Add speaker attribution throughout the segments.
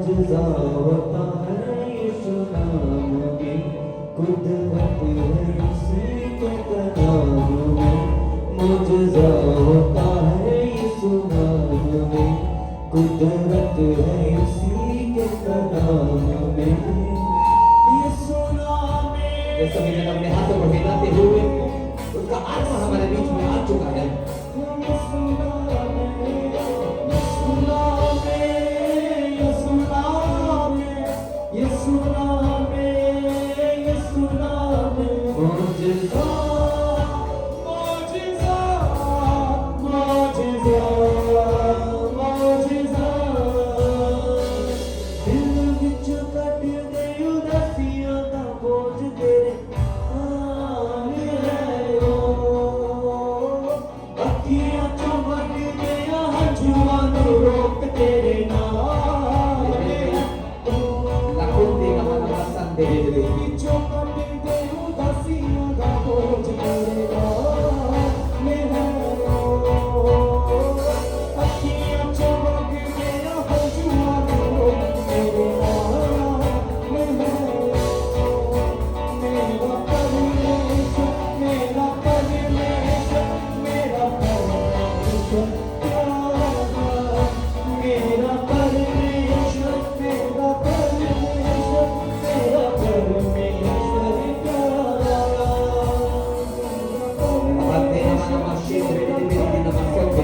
Speaker 1: मुझजा होता है यीशु नाम में, कुदरत है उसी के कलाम में। मुझजा होता है यीशु नाम में, कुदरत है उसी के कलाम में। यीशु नाम में
Speaker 2: इस समय जब अपने हाथों को हिलाते हुए उसका आत्मा हमारे बीच में आ चुका है।
Speaker 1: यीशु नाम में, यीशु नाम में, यीशु नाम में, यीशु नाम में, यीशु नाम में। मुझजा मुझजा मुझजा मुझजा दिल विच कट गई उदासियां दा बोझ तेरे नाल है ओ। अखियां चों बग गया हंझुआं नूं रोक तेरे नाल है ओ।
Speaker 2: Lakundi na malabasan
Speaker 1: दिल
Speaker 2: din.
Speaker 1: विचों कट गई उदासियां दा बोझ तेरे नाल है ओ। अखियां चों बग गया हंझुआं नूं रोक तेरे नाल है ओ। मेरा परमेश्वर, मेरा परमेश्वर, मेरा परमेश्वर प्यारा, मेरा परमेश्वर, मेरा परमेश्वर, मेरा परमेश्वर प्यारा।
Speaker 2: Abate na malabasin din na masok.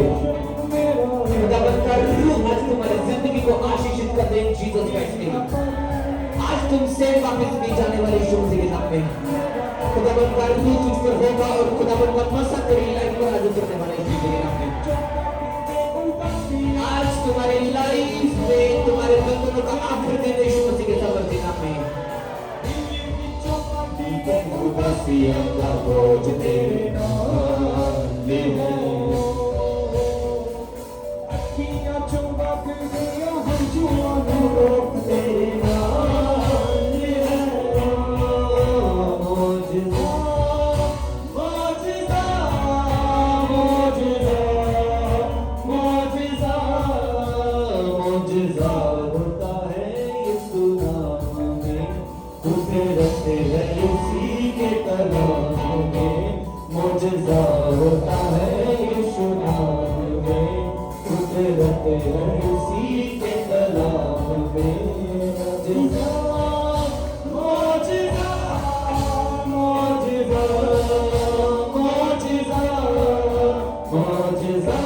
Speaker 2: खुदावन का रूह आज तुम्हारी जिंदगी को आशीषित कर दे जीसस क्राइस्ट के नाम। आज तुमसे वापस नहीं जाने वाले यीशु मसीह के नाम में खुदावन का रूह तुझ पर होगा और खुदावन का मसा तेरी लाइफ को आगे करने वाले यीशु मसीह के नाम में। आज तुम्हारी लाइफ में तुम्हारे बंधनों का आखिर दिन यीशु मसीह के सबर के नाम में।
Speaker 1: उदासियां का बोझ तेरे नाल है ओ। अखियां चों बग गया हंझुआं नूं रोक तेरे नाल है ओ। मुझजा मुझजा मुझजा मुझजा मुझजा होता है यीशु नाम में, कुदरत है उसी के कलाम में। मुझजा होता है यीशु नाम में, कुदरत है उसी के कलाम में। मुझजा मुझजा मुझजा मुझजा मुझजा मुझजा।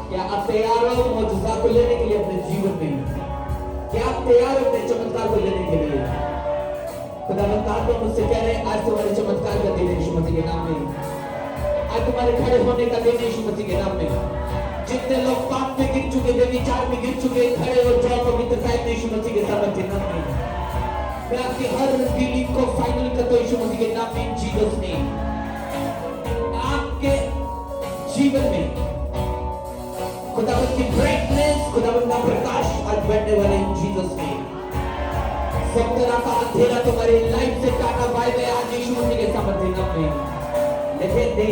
Speaker 2: क्या आप तैयार हो मौजूदा को लेने के लिए अपने जीवन में? क्या आप तैयार हो अपने चमत्कार को लेने के लिए? खुदावंद का आत्मा मुझसे कह रहे हैं आज तुम्हारे चमत्कार का दिन है यीशु मसीह के नाम में। आज तुम्हारे खड़े होने का दिन है यीशु मसीह के नाम में। जितने लोग पाप में गिर चुके, व्यभिचार में गिर चुके, खड़े हो जाओ पवित्र साहिब में यीशु मसीह के सामने के नाम में। मैं आपकी हर फीलिंग को फाइनल करता हूं यीशु मसीह के नाम में, जीसस ने आपके जीवन में खुदावंद की ब्राइटनेस, खुदावंद का प्रकाश आज बढ़ने वाले हैं जीसस में। सब तरह का अंधेरा तुम्हारी लाइफ से टाटा बाय बाय आज यीशु मसीह के सामर्थ्य नाम में। लेकिन दे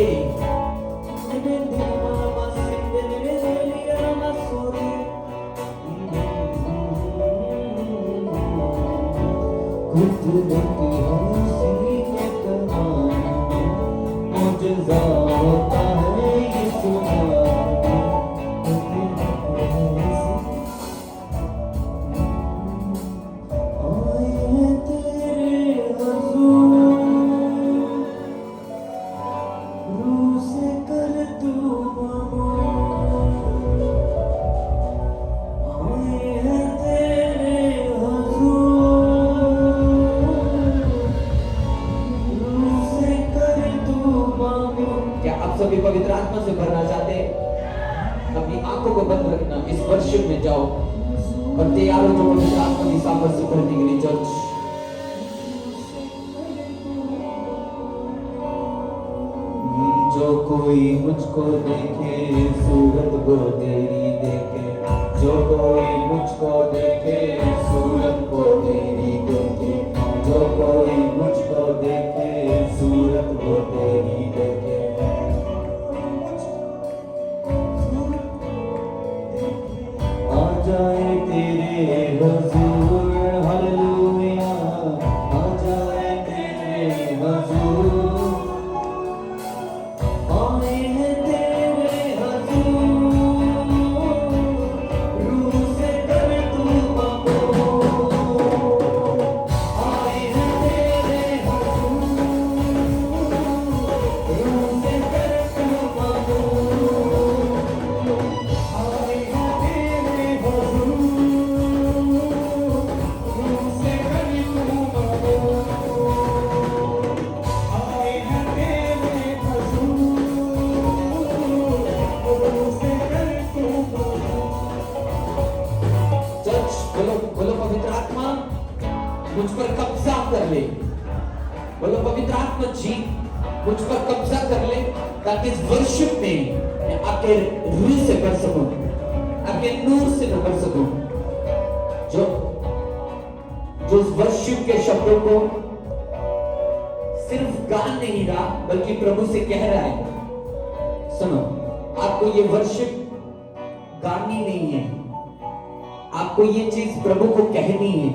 Speaker 1: कुदरत है उसी के कलाम में। मुझजा होता है यीशु नाम में, कुदरत है उसी। आए हैं तेरे हुजूर, रूह से कर तू मामूर। आए हैं तेरे हुजूर, रूह से कर तू मामूर।
Speaker 2: क्या आप सभी पवित्र आत्मा से भरना चाहते हैं? अपनी आंखों को बंद रखना, इस वर्शिप में जाओ और तैयार हो जो पवित्र आत्मा की सामर्थ से भरने के लिए चर्च।
Speaker 1: जो कोई मुझको देखे सूरत वो तेरी देखे, जो कोई मुझको देखे सूरत को तेरी देखे, जो कोई मुझको देखे सूरत वो तेरी देखे। जाए तेरे हुजूर हालेलुया आ जाए तेरे हुजूर आए हैं तेरे हुजूर रूह से कर तू मबूल आए हैं तेरे हुजूर रूह से कर तू मबूल आए हैं तेरे हुजूर रूह से कर तू मबूल आए हैं तेरे हुजूर रूह से कर तू मबूल।
Speaker 2: चर्च बोलो बोलो पवित्र आत्मा मुझ पर कब्जा कर ले। बोलो पवित्र आत्मा जी मुझ पर कब्जा कर ले ताकि इस वर्शिप में मैं आपके रूह से कर सकूं, आपके नूर से मैं कर सकूं। जो इस वर्शिप के शब्दों को सिर्फ गा नहीं रहा बल्कि प्रभु से कह रहा है। सुनो, आपको ये वर्शिप गानी नहीं है, आपको ये चीज प्रभु को कहनी है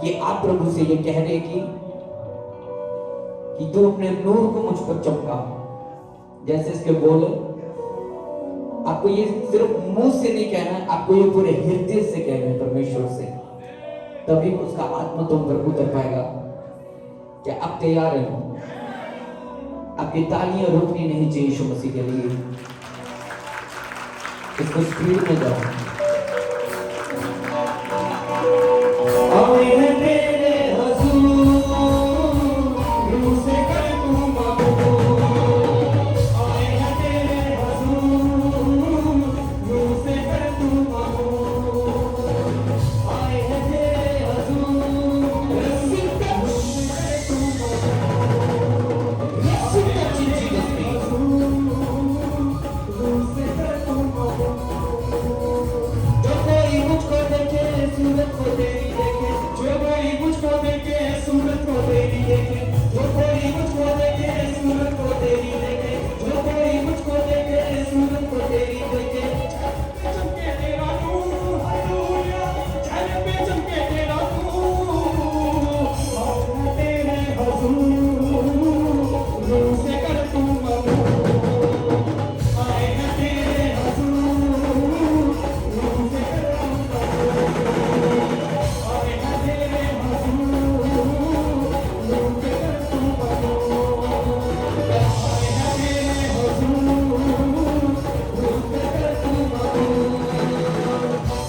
Speaker 2: कि आप प्रभु से ये कह रहे कि तू अपने नूर को मुझ पर चमका, जैसे इसके बोल है। आपको ये सिर्फ मुंह से नहीं कहना है, आपको ये पूरे हृदय से कहना है परमेश्वर से, तभी उसका आत्मा तुम पर उतर पाएगा। क्या आप तैयार हैं? आपकी तालियां रुकनी नहीं चाहिए यीशु मसीह के लिए। इसको स्पीड में जाओ।
Speaker 1: आए हैं तेरे हुजूर रूह से कर तू मबूल आए हैं तेरे हुजूर रूह से कर तू मबूल आए हैं तेरे हुजूर
Speaker 2: Receive touch.
Speaker 1: रूह से कर तू
Speaker 2: Receive touch in Jesus' name.
Speaker 1: रूह से कर तू मबूल
Speaker 2: जो कोई मुझको देखे सूरत को तेरी देखे,
Speaker 1: जो कोई मुझको देखे सूरत को तेरी देखे
Speaker 2: जो कोई मुझको देखे सूरत को तेरी देखे, जो कोई मुझको देखे सूरत को तेरी देखे।
Speaker 1: चमके तेरा नूर हालेलुया चल पे चमके तेरा नूर आए तेरे हुजूर रूह से कर तू मबूल आए हैं तेरे हुजूर रूह से कर तू मबूल आए हैं तेरे हुजूर रूह से कर तू मबूल आए हैं तेरे हुजूर रूह से कर तू मबूल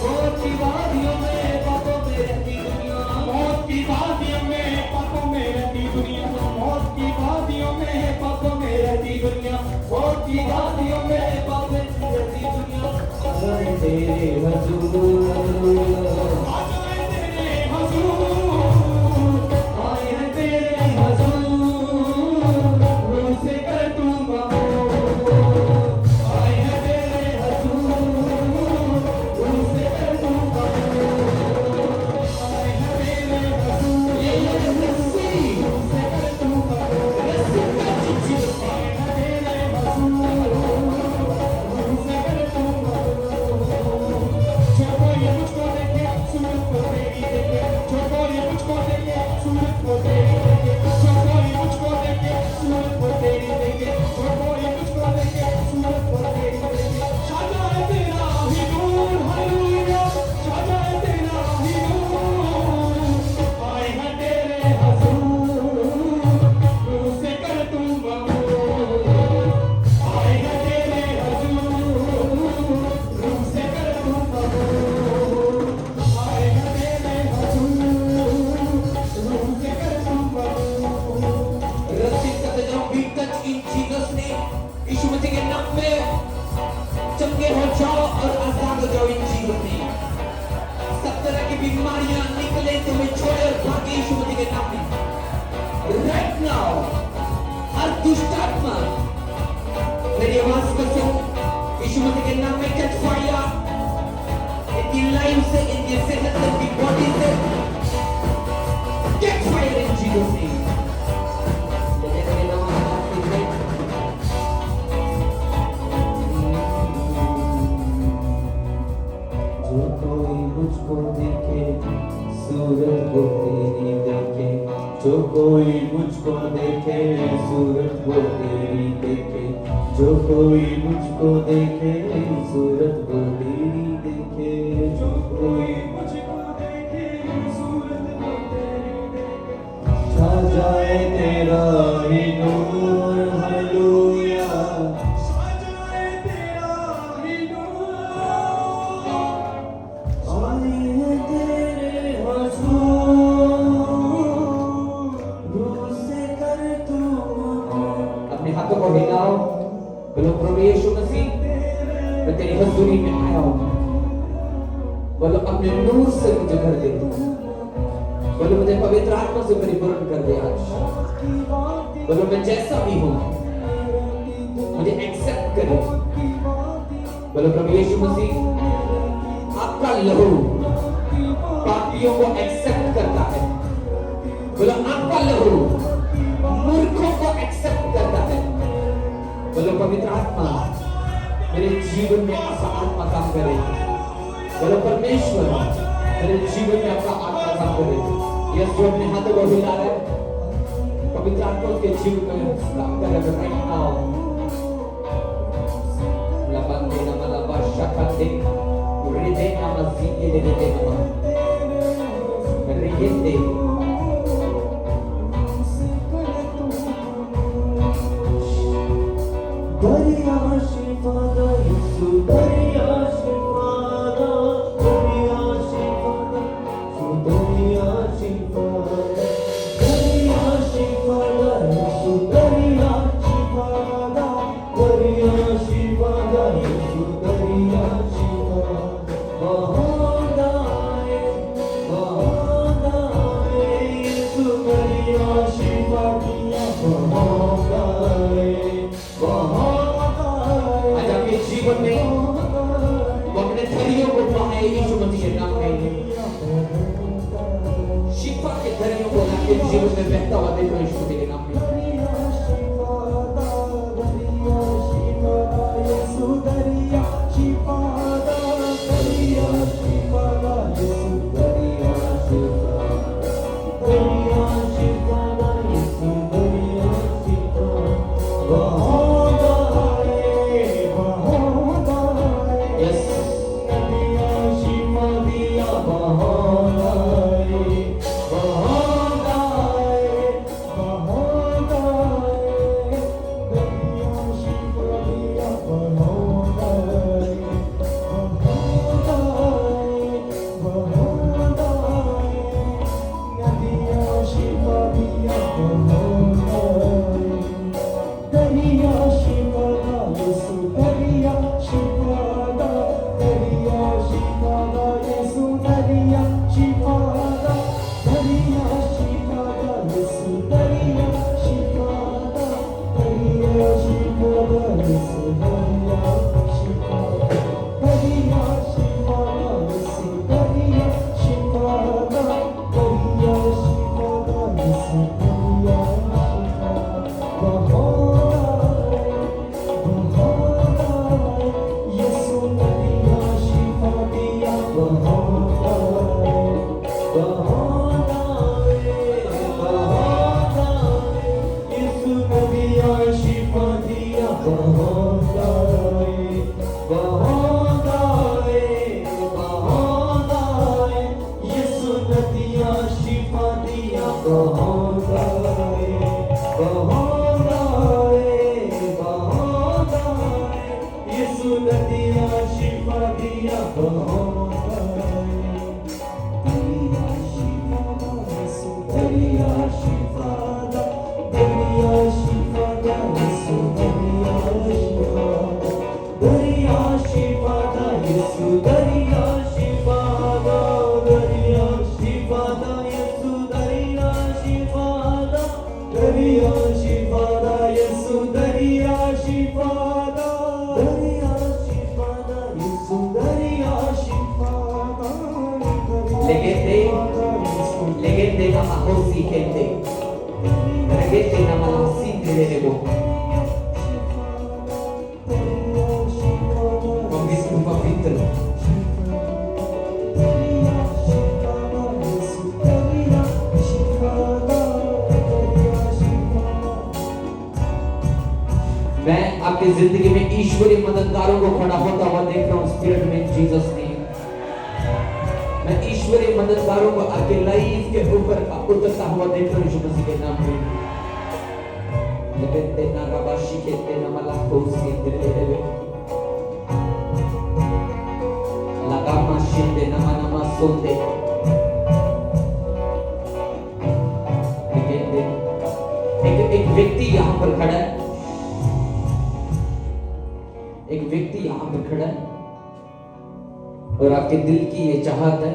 Speaker 2: मौत की वादियों में पापों में रहती दुनिया,
Speaker 1: मौत की वादियों में पापों में रहती दुनिया मौत की वादियों में पापों में रहती दुनिया मौत की वादियों में पापों में रहती दुनिया
Speaker 2: आए तेरे हुजूर
Speaker 1: आ जाए तेरे हुजूर आए हैं तेरे हुजूर रूह से कर तू मबूल आए हैं तेरे हुजूर रूह से कर तू मबूल आए हैं तेरे हुजूर
Speaker 2: Receive.
Speaker 1: रूह से कर तू मबूल
Speaker 2: Receive touch in Jesus' name.
Speaker 1: आए हैं तेरे हुजूर रूह से कर तू मबूल जो कोई मुझको देखे सूरत को तेरी देखे जो कोई मुझको देखे सूरत को तेरी देखे जो कोई मुझको देखे सूरत को तेरी देखे जो कोई मुझको देखे सूरत को तेरी देखे शाजाए तेरा ही नूर हालेलुया शाजाए तेरा ही नूर आए हैं तेरे हुजूर रूह से कर तू मबूल आए हैं तेरे हुजूर रूह से कर तू मबूल आए हैं तेरे हुजूर रूह से कर तू मबूल
Speaker 2: Receive करते जाओ, be touched in Jesus' name. यीशु मसीह के नाम में चंगे हो जाओ और आजाद हो जाओ in Jesus' name. सब तरह की बीमारियां निकले तुम्हें छोड़े और भागे यीशु मसीह के नाम में। Right now, हर दुष्ट आत्मा मेरी आवाज को सुन, यीशु मसीह के नाम में catch fire. इनकी लाइफ से, इनकी सेहत से, इनकी बॉडी से catch fire in Jesus' name. जो कोई मुझको देखे सूरत वो तेरी देखे, जो कोई मुझको देखे सूरत वो तेरी देखे, जो कोई मुझको देखे सूरत वो तेरी देखे, जो कोई मुझको देखे सूरत वो तेरी देखे, छा जाए तेरा ही नूर हालेलुया, छा जाए तेरा ही नूर, आए हैं तेरे हुजूर, रूह से कर तू अपने हाथों को हिलाओ, बोलो प्रभु यीशु मसीह मैं तेरी हजूरी में आया हूँ, बोलो अपने नूर से मुझे भर दे, बोलो मुझे पवित्र आत्मा से परिपूर्ण कर दे आज, बोलो मैं जैसा भी हूँ मुझे एक्सेप्ट करे, बोलो प्रभु यीशु मसीह आपका लहू पापियों को एक्सेप्ट करता है, बोलो आपका लहू मूर्खों को एक्सेप्ट करता है, बोलो पवित्र आत्मा मेरे जीवन में ऐसा आत्मा काम करे, बोलो परमेश्वर मेरे जीवन में आपका आत्मा काम करे, यस जो अपने हाथों को हिला रहे पवित्र आत्मा के जीवन में काम कर रहे राइट नाउ, लबंदे नमलबा शकते उरिदे नमज़ीके दे नमः रिगिंदे दरिया शिफादा यीशु दरिया शिफादा दरिया शिफादा दरिया शिफादा दरिया शिफादा यीशु दरिया शिफादा दरिया शिफादा यीशु दरिया शिफादा बहादाए यीशु दरिया शिफा दिया बहादाए आज आपके जीवन में वो अपने धैर्यों को पाए यीशु मसीह के नाम में, शिफा के धैर्यों को आपके जीवन में बहता हुआ देखो यीशु मसीह के नाम में, legende kama hosi kente regete na malasi dilelebo pavitro pavitro आपकी जिंदगी में ईश्वरीय मददगारों को खड़ा होता हुआ देख रहा हूँ स्पिरिट में, जीसस नेम। मैं ईश्वरीय मददगारों को आपके लाइफ के ऊपर उतरता हुआ देख रहा हूँ यीशु मसीह के नाम में। लेकिन ना रबाशी के ना मलाको से तेरे लगा माशिंदे ना मना सोंदे। एक व्यक्ति यहाँ पर खड़ा है, एक व्यक्ति यहाँ पर खड़ा है और आपके दिल की ये चाहत है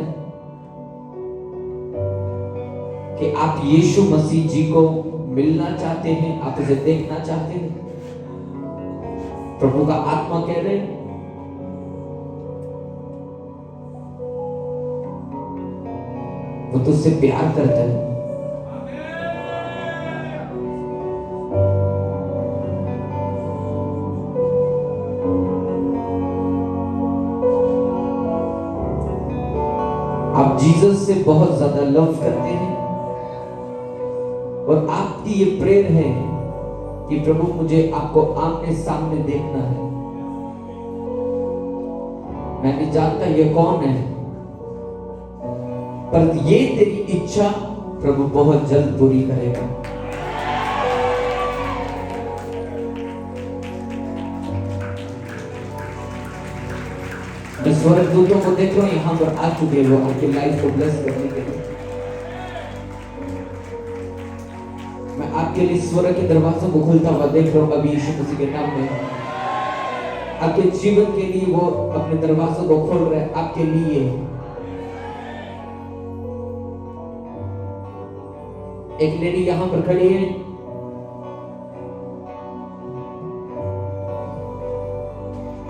Speaker 2: कि आप यीशु मसीह जी को मिलना चाहते हैं, आप उसे देखना चाहते हैं। प्रभु का आत्मा कह रहे हैं वो तुझसे प्यार करता है। आप जीसस से बहुत ज्यादा लव करते हैं और आपकी ये प्रेयर है कि प्रभु मुझे आपको आमने सामने देखना है। मैं नहीं जानता ये कौन है, पर ये तेरी इच्छा प्रभु बहुत जल्द पूरी करेगा। मैं स्वर्गदूतों को देख रहा हूं यहां पर आ चुके, वो आपकी लाइफ को ब्लेस करने के लिए। मैं आपके लिए स्वर्ग के दरवाजों को खुलता हुआ देख रहा हूं अभी यीशु मसीह के नाम में। आपके जीवन के लिए वो अपने दरवाजों को खोल रहे हैं आपके लिए। एक लेडी यहां पर खड़ी है,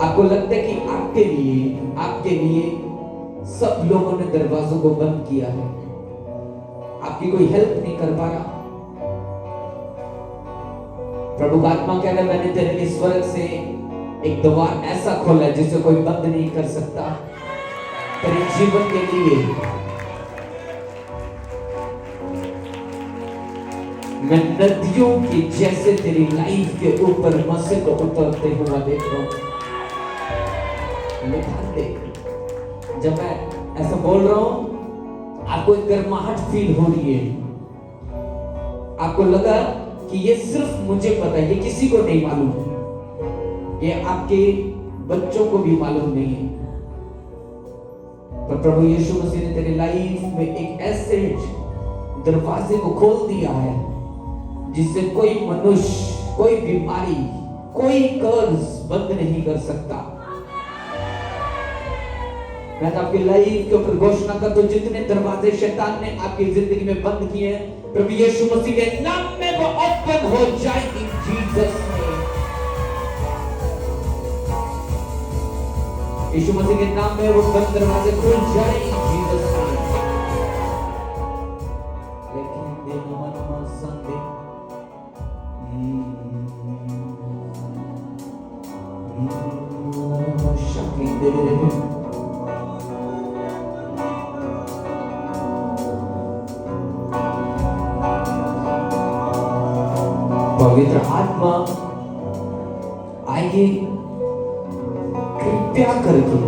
Speaker 2: आपको लगता है कि आपके लिए सब लोगों ने दरवाजों को बंद किया है, आपकी कोई हेल्प नहीं कर पा रहा। प्रभु का आत्मा कह रहा है मैंने तेरे लिए स्वर्ग से एक द्वार ऐसा खोला है जिसे कोई बंद नहीं कर सकता तेरे जीवन के लिए। मैं नदियों की जैसे तेरी लाइफ के ऊपर मसे को उतरते हुआ देख रहा हूं। जब मैं ऐसा बोल रहा हूं आपको एक गर्माहट फील हो रही है, आपको लगा कि ये सिर्फ मुझे पता है, ये किसी को नहीं मालूम, ये आपके बच्चों को भी मालूम नहीं है। पर प्रभु यीशु मसीह ने तेरी लाइफ में एक ऐसे दरवाजे को खोल दिया है जिससे कोई मनुष्य, कोई बीमारी, कोई कर्ज बंद नहीं कर सकता। मैं तो आपकी लाइफ के ऊपर घोषणा करता हूं जितने दरवाजे शैतान ने आपकी जिंदगी में बंद किए हैं प्रभु यीशु मसीह के नाम में वो ओपन हो जाएगी जीसस नेम। यीशु मसीह के नाम में वो बंद दरवाजे खुल जाएंगे जीसस नेम। लेकिन दिन मन संदे पवित्र आत्मा आइए, कृपया करके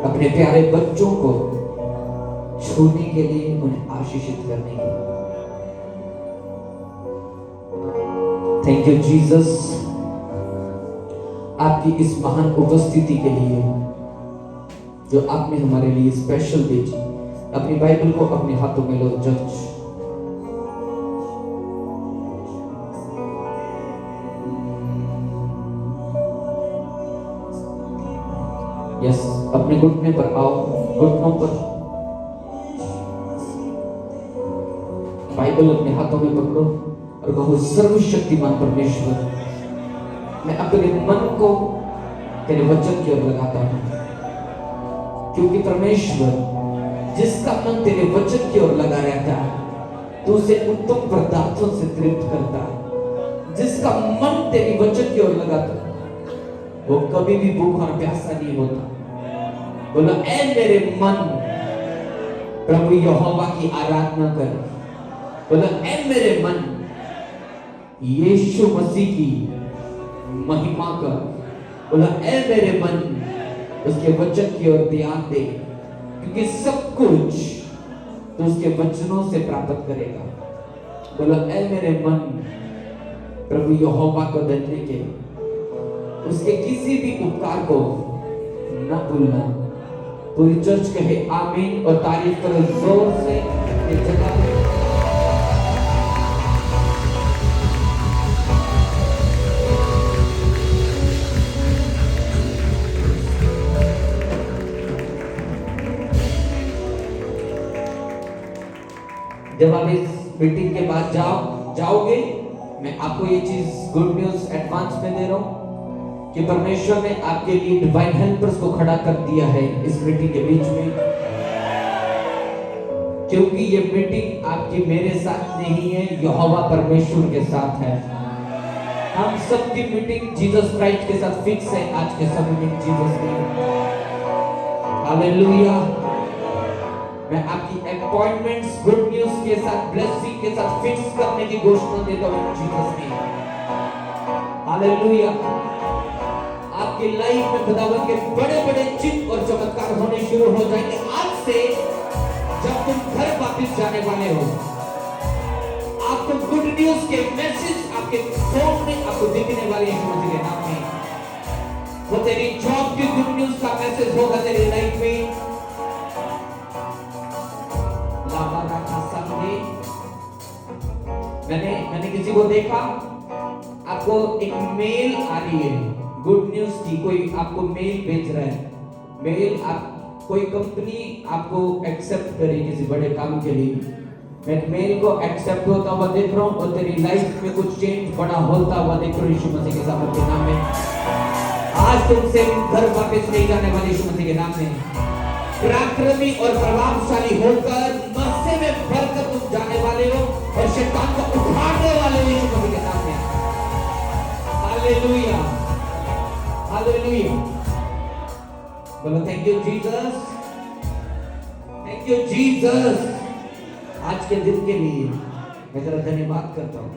Speaker 2: अपने प्यारे बच्चों को छूने के लिए, उन्हें आशीषित करने के लिए। थैंक यू जीसस आपकी इस महान उपस्थिति के लिए जो आपने हमारे लिए स्पेशल भेजी। अपनी बाइबल को अपने हाथों में लो चर्च। यस, अपने घुटने पर आओ, घुटनों पर बाइबल अपने हाथों में पकड़ो और कहो सर्वशक्तिमान परमेश्वर, मैं अपने मन को तेरे वचन की ओर लगाता हूं, क्योंकि परमेश्वर जिसका मन तेरे वचन की ओर लगा रहता है तो उसे उत्तम पदार्थों से तृप्त करता है। जिसका मन तेरी वचन की ओर लगाता है वो कभी भी भूखा और प्यासा नहीं होता। बोला ऐ मेरे मन प्रभु यहोवा की आराधना कर। बोला ऐ मेरे मन यीशु मसीह की महिमा कर। बोला ऐ मेरे मन उसके वचन की ओर ध्यान दे, क्योंकि सब कुछ तो उसके वचनों से प्राप्त करेगा। बोला ऐ मेरे मन प्रभु यहोवा को धन्य के, उसके किसी भी उपकार को न भूलना। पूरी चर्च कहे आमीन और तारीफ करो जोर से। ये जगह जब आप इस मीटिंग के बाद जाओगे, मैं आपको ये चीज गुड न्यूज एडवांस में दे रहा हूं कि परमेश्वर ने आपके लिए डिवाइन हेल्पर्स को खड़ा कर दिया है इस मीटिंग के बीच में। क्योंकि ये मीटिंग आपकी मेरे साथ नहीं है, यहोवा परमेश्वर के साथ है। हम सबकी मीटिंग जीसस क्राइस्ट के साथ फिक्स है। आज के सभी मीटिंग जीसस की। हालेलुया। मैं आपकी अपॉइंटमेंट्स गुड न्यूज के साथ, ब्लेसिंग के साथ फिक्स करने की घोषणा देता हूं जीसस की। हालेलुया। आपकी लाइफ में खुदावंद के बड़े-बड़े चिन्ह और चमत्कार होने शुरू हो जाएंगे आज से। जब तुम घर वापस जाने वाले हो, आपको गुड न्यूज के मैसेज आपके फोन में आपको दिखने वाले हैं यीशु मसीह के नाम में। वो तेरी जॉब की गुड न्यूज का मैसेज होगा तेरी लाइफ में। मैंने किसी को देखा, आपको एक मेल आ रही है गुड न्यूज की, कोई आपको मेल भेज रहा है। मेल आप कोई कंपनी आपको एक्सेप्ट करेगी किसी बड़े काम के लिए। मैं मेल को एक्सेप्ट होता हुआ देख रहा हूँ और तेरी लाइफ में कुछ चेंज बड़ा होता हुआ देख रहा हूँ यीशु मसीह के सामर्थ के नाम में। आज तुमसे घर वापस नहीं जाने वाले यीशु मसीह के नाम में। पराक्रमी और प्रभावशाली होकर मस्से में भरकर तुम जाने वाले हो और शैतान को उखाड़ने वाले हो यीशु मसीह के नाम में। Hallelujah, hallelujah. बोलो thank you Jesus, thank you Jesus. आज के दिन के लिए मैं तेरा धन्यवाद करता हूँ।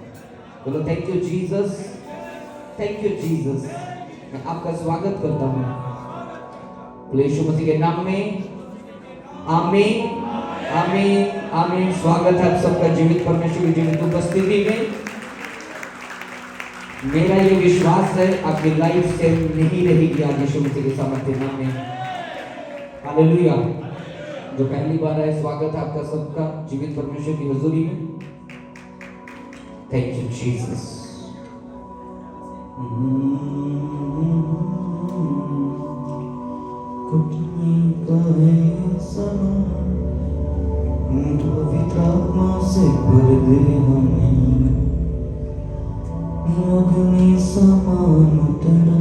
Speaker 2: बोलो thank you Jesus, thank you Jesus. मैं आपका स्वागत करता हूँ यीशु मसीह के नाम में। आमीन, आमीन, आमीन। स्वागत है आप सबका जीवित परमेश्वर की जीवित उपस्थिति में। मेरा ये विश्वास है आपकी लाइफ से नहीं रहेगी आज यीशु मसीह के सामर्थ्य नाम में। हालेलुया। जो पहली बार आए, स्वागत है आपका सबका जीवित परमेश्वर की हुजूरी में। Thank you Jesus.
Speaker 3: पवित्र आत्मा से भर दे हमें, अग्नि समान उतरा,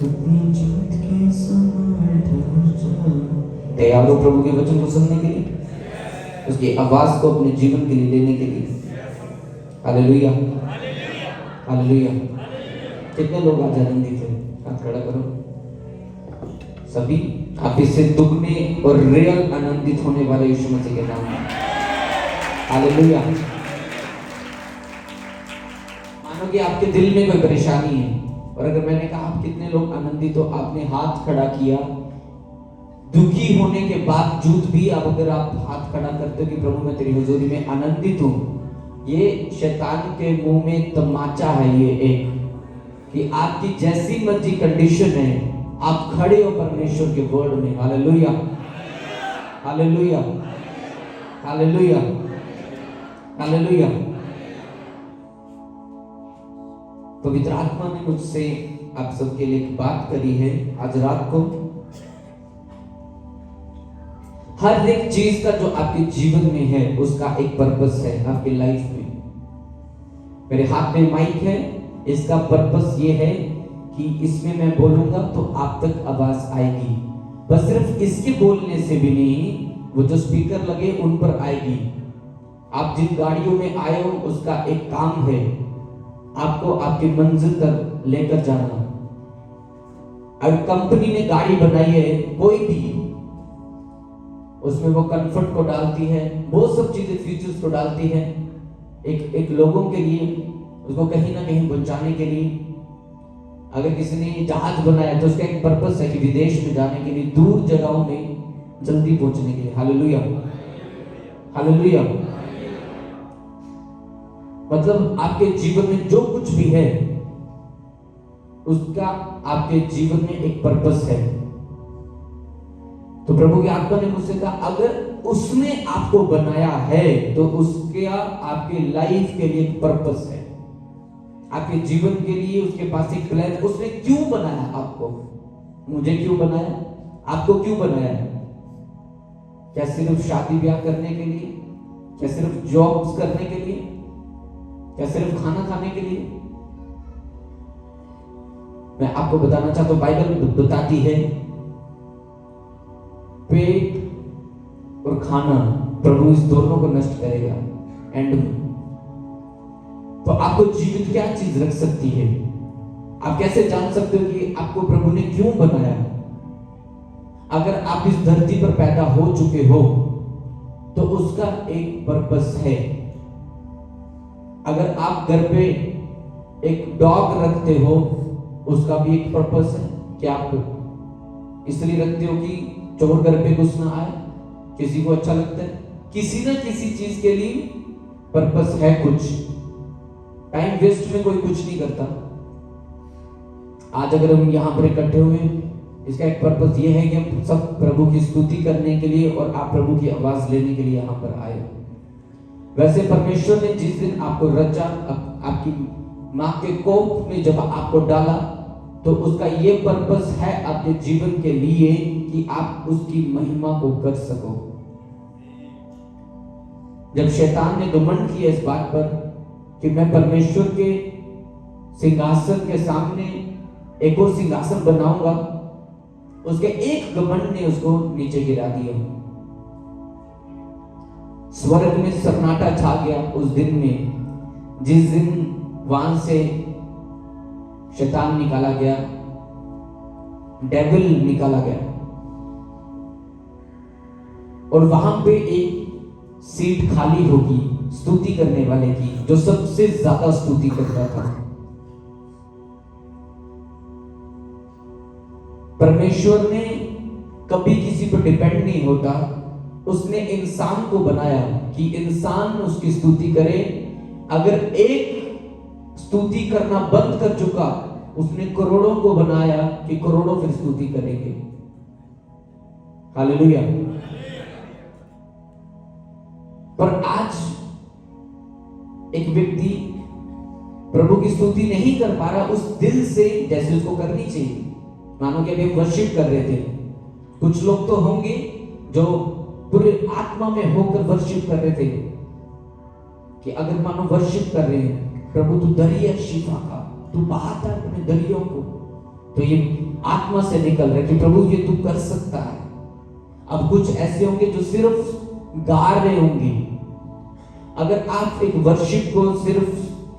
Speaker 3: अपनी जीत के समान ठहर जा।
Speaker 2: तैयार हो प्रभु के वचन को सुनने के लिए, उसकी आवाज को अपने जीवन के लिए लेने के लिए। Hallelujah, hallelujah. कितने लोग आज आनंदित हैं? हाथ खड़ा करो। सभी आप इससे दुगने और रियल आनंदित होने वाले यीशु मसीह के नाम में। हालेलुया। मानो कि आपके दिल में कोई परेशानी है और अगर मैंने कहा आप कितने लोग आनंदित हो, आपने हाथ खड़ा किया। दुखी होने के बावजूद भी आप अगर आप हाथ खड़ा करते हो कि प्रभु मैं तेरी हुजूरी में आनंदित हूं, ये शैतान के मुंह में तमाचा है ये एक, कि आपकी जैसी मर्जी कंडीशन है आप खड़े हो परमेश्वर के वर्ड में। Hallelujah, hallelujah, hallelujah, hallelujah. पवित्र आत्मा ने मुझसे आप सबके लिए एक बात करी है आज रात को। हर एक चीज का जो आपके जीवन में है उसका एक पर्पस है आपकी लाइफ में। मेरे हाथ में माइक है, इसका पर्पस ये है कि इसमें मैं बोलूंगा तो आप तक आवाज आएगी। बस सिर्फ इसके बोलने से भी नहीं, वो जो स्पीकर लगे उन पर आएगी। आप जिन गाड़ियों में आए हो उसका एक काम है आपको आपकी मंजिल तक लेकर जाना। अगर कंपनी ने गाड़ी बनाई है कोई भी, उसमें वो कंफर्ट को डालती है, वो सब चीजें फीचर्स को डालती है, एक लोगों के लिए, उसको कहीं ना कहीं पहुंचाने के लिए। अगर किसी ने जहाज बनाया तो उसका एक पर्पस है कि विदेश में जाने के लिए, दूर जगहों में जल्दी पहुंचने के लिए। Hallelujah, hallelujah. मतलब आपके जीवन में जो कुछ भी है उसका आपके जीवन में एक पर्पस है। तो प्रभु की आत्मा ने मुझसे कहा, अगर उसने आपको बनाया है तो उसका आपके लाइफ के लिए एक पर्पस है, आपके जीवन के लिए उसके पास एक प्लान। उसने क्यों बनाया आपको? मुझे क्यों बनाया? आपको क्यों बनाया? क्या सिर्फ शादी ब्याह करने के लिए? क्या सिर्फ जॉब्स करने के लिए? क्या सिर्फ खाना खाने के लिए? मैं आपको बताना चाहता हूं, बाइबल बताती है पेट और खाना, प्रभु इस दोनों को नष्ट करेगा एंड में। तो आपको जीवित क्या चीज रख सकती है? आप कैसे जान सकते हो कि आपको प्रभु ने क्यों बनाया? अगर आप इस धरती पर पैदा हो चुके हो तो उसका एक पर्पस है। अगर आप घर पे एक डॉग रखते हो, उसका भी एक पर्पस है कि आप इसलिए रखते हो कि चोर घर पे घुस ना आए, किसी को अच्छा लगता है। किसी ना किसी चीज के लिए पर्पस है कुछ। टाइम वेस्ट में कोई कुछ नहीं करता। आज अगर हम यहाँ पर इकट्ठे हुए, इसका एक पर्पस ये है कि हम सब प्रभु की स्तुति करने के लिए और आप प्रभु की आवाज लेने के लिए यहाँ पर आए। वैसे परमेश्वर ने जिस दिन आपको रचा, आपकी माँ के कोख में जब आपको डाला, तो उसका ये पर्पस है आपके जीवन के लिए कि आप उसकी महिमा को कर सको। जब शैतान ने घमंड किया इस बात पर कि मैं परमेश्वर के सिंहासन के सामने एक और सिंहासन बनाऊंगा, उसके एक घमंड ने उसको नीचे गिरा दिया। स्वर्ग में सन्नाटा छा गया उस दिन में, जिस दिन वहां से शैतान निकाला गया, डेविल निकाला गया, और वहां पे एक सीट खाली होगी स्तुति करने वाले की, जो सबसे ज्यादा स्तुति करता था। परमेश्वर ने कभी किसी पर डिपेंड नहीं होता। उसने इंसान को बनाया कि इंसान उसकी स्तुति करे। अगर एक स्तुति करना बंद कर चुका, उसने करोड़ों को बनाया कि करोड़ों फिर स्तुति करेंगे। हालेलुया। पर आज एक व्यक्ति प्रभु की स्तुति नहीं कर पा रहा उस दिल से जैसे उसको करनी चाहिए। मानो कि अभी वर्शिप कर रहे थे, कुछ लोग तो होंगे जो पूरे आत्मा में होकर वर्शिप कर रहे थे कि अगर मानो वर्शिप कर रहे हैं, प्रभु तू दरिया शिफा का, तू बहाता अपने दरियों को, तो ये आत्मा से निकल रहा है कि प्रभु ये तू कर सकता है। अब कुछ ऐसे होंगे जो सिर्फ गा रहे होंगे। अगर आप एक वर्शिप को सिर्फ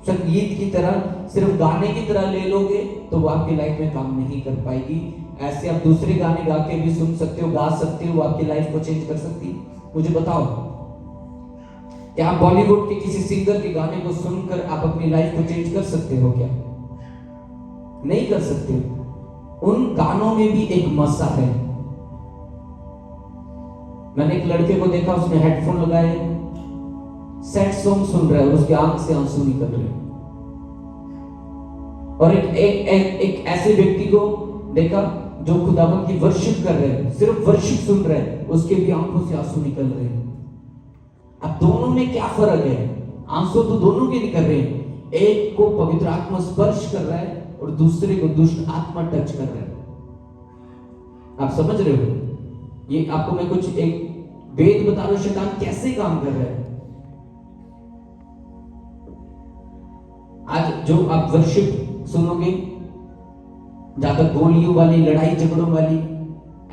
Speaker 2: संगीत की तरह, सिर्फ गाने की तरह ले लोगे, तो वो आपकी लाइफ में काम नहीं कर पाएगी। ऐसे आप दूसरे गाने गा के भी सुन सकते हो, गा सकते हो, वो आपकी लाइफ को चेंज कर सकती है। मुझे बताओ, क्या आप बॉलीवुड के किसी सिंगर के गाने को सुनकर आप अपनी लाइफ को चेंज कर सकते हो? क्या नहीं कर सकते। उन गानों में भी एक मजा है। मैंने एक लड़के को देखा, उसने हेडफोन लगाए, सैड सॉन्ग सुन रहा है और उसके आंख से आंसू निकल रहे हैं। और एक ऐसे व्यक्ति को देखा जो खुदावन की वर्शिप कर रहे हैं, सिर्फ वर्शिप सुन रहे हैं, उसके भी आंखों से आंसू निकल रहे हैं। अब दोनों में क्या फर्क है? आंसू तो दोनों के निकल रहे हैं। एक को पवित्र आत्मा स्पर्श कर रहा है और दूसरे को दुष्ट आत्मा टच कर रहा है। आप समझ रहे हो? ये आपको मैं कुछ एक वेद बता रहा हूं, शैतान कैसे काम कर रहा है। आज जो आप वर्शिप सुनोगे, ज्यादा गोलियों वाली, लड़ाई झगड़ों वाली,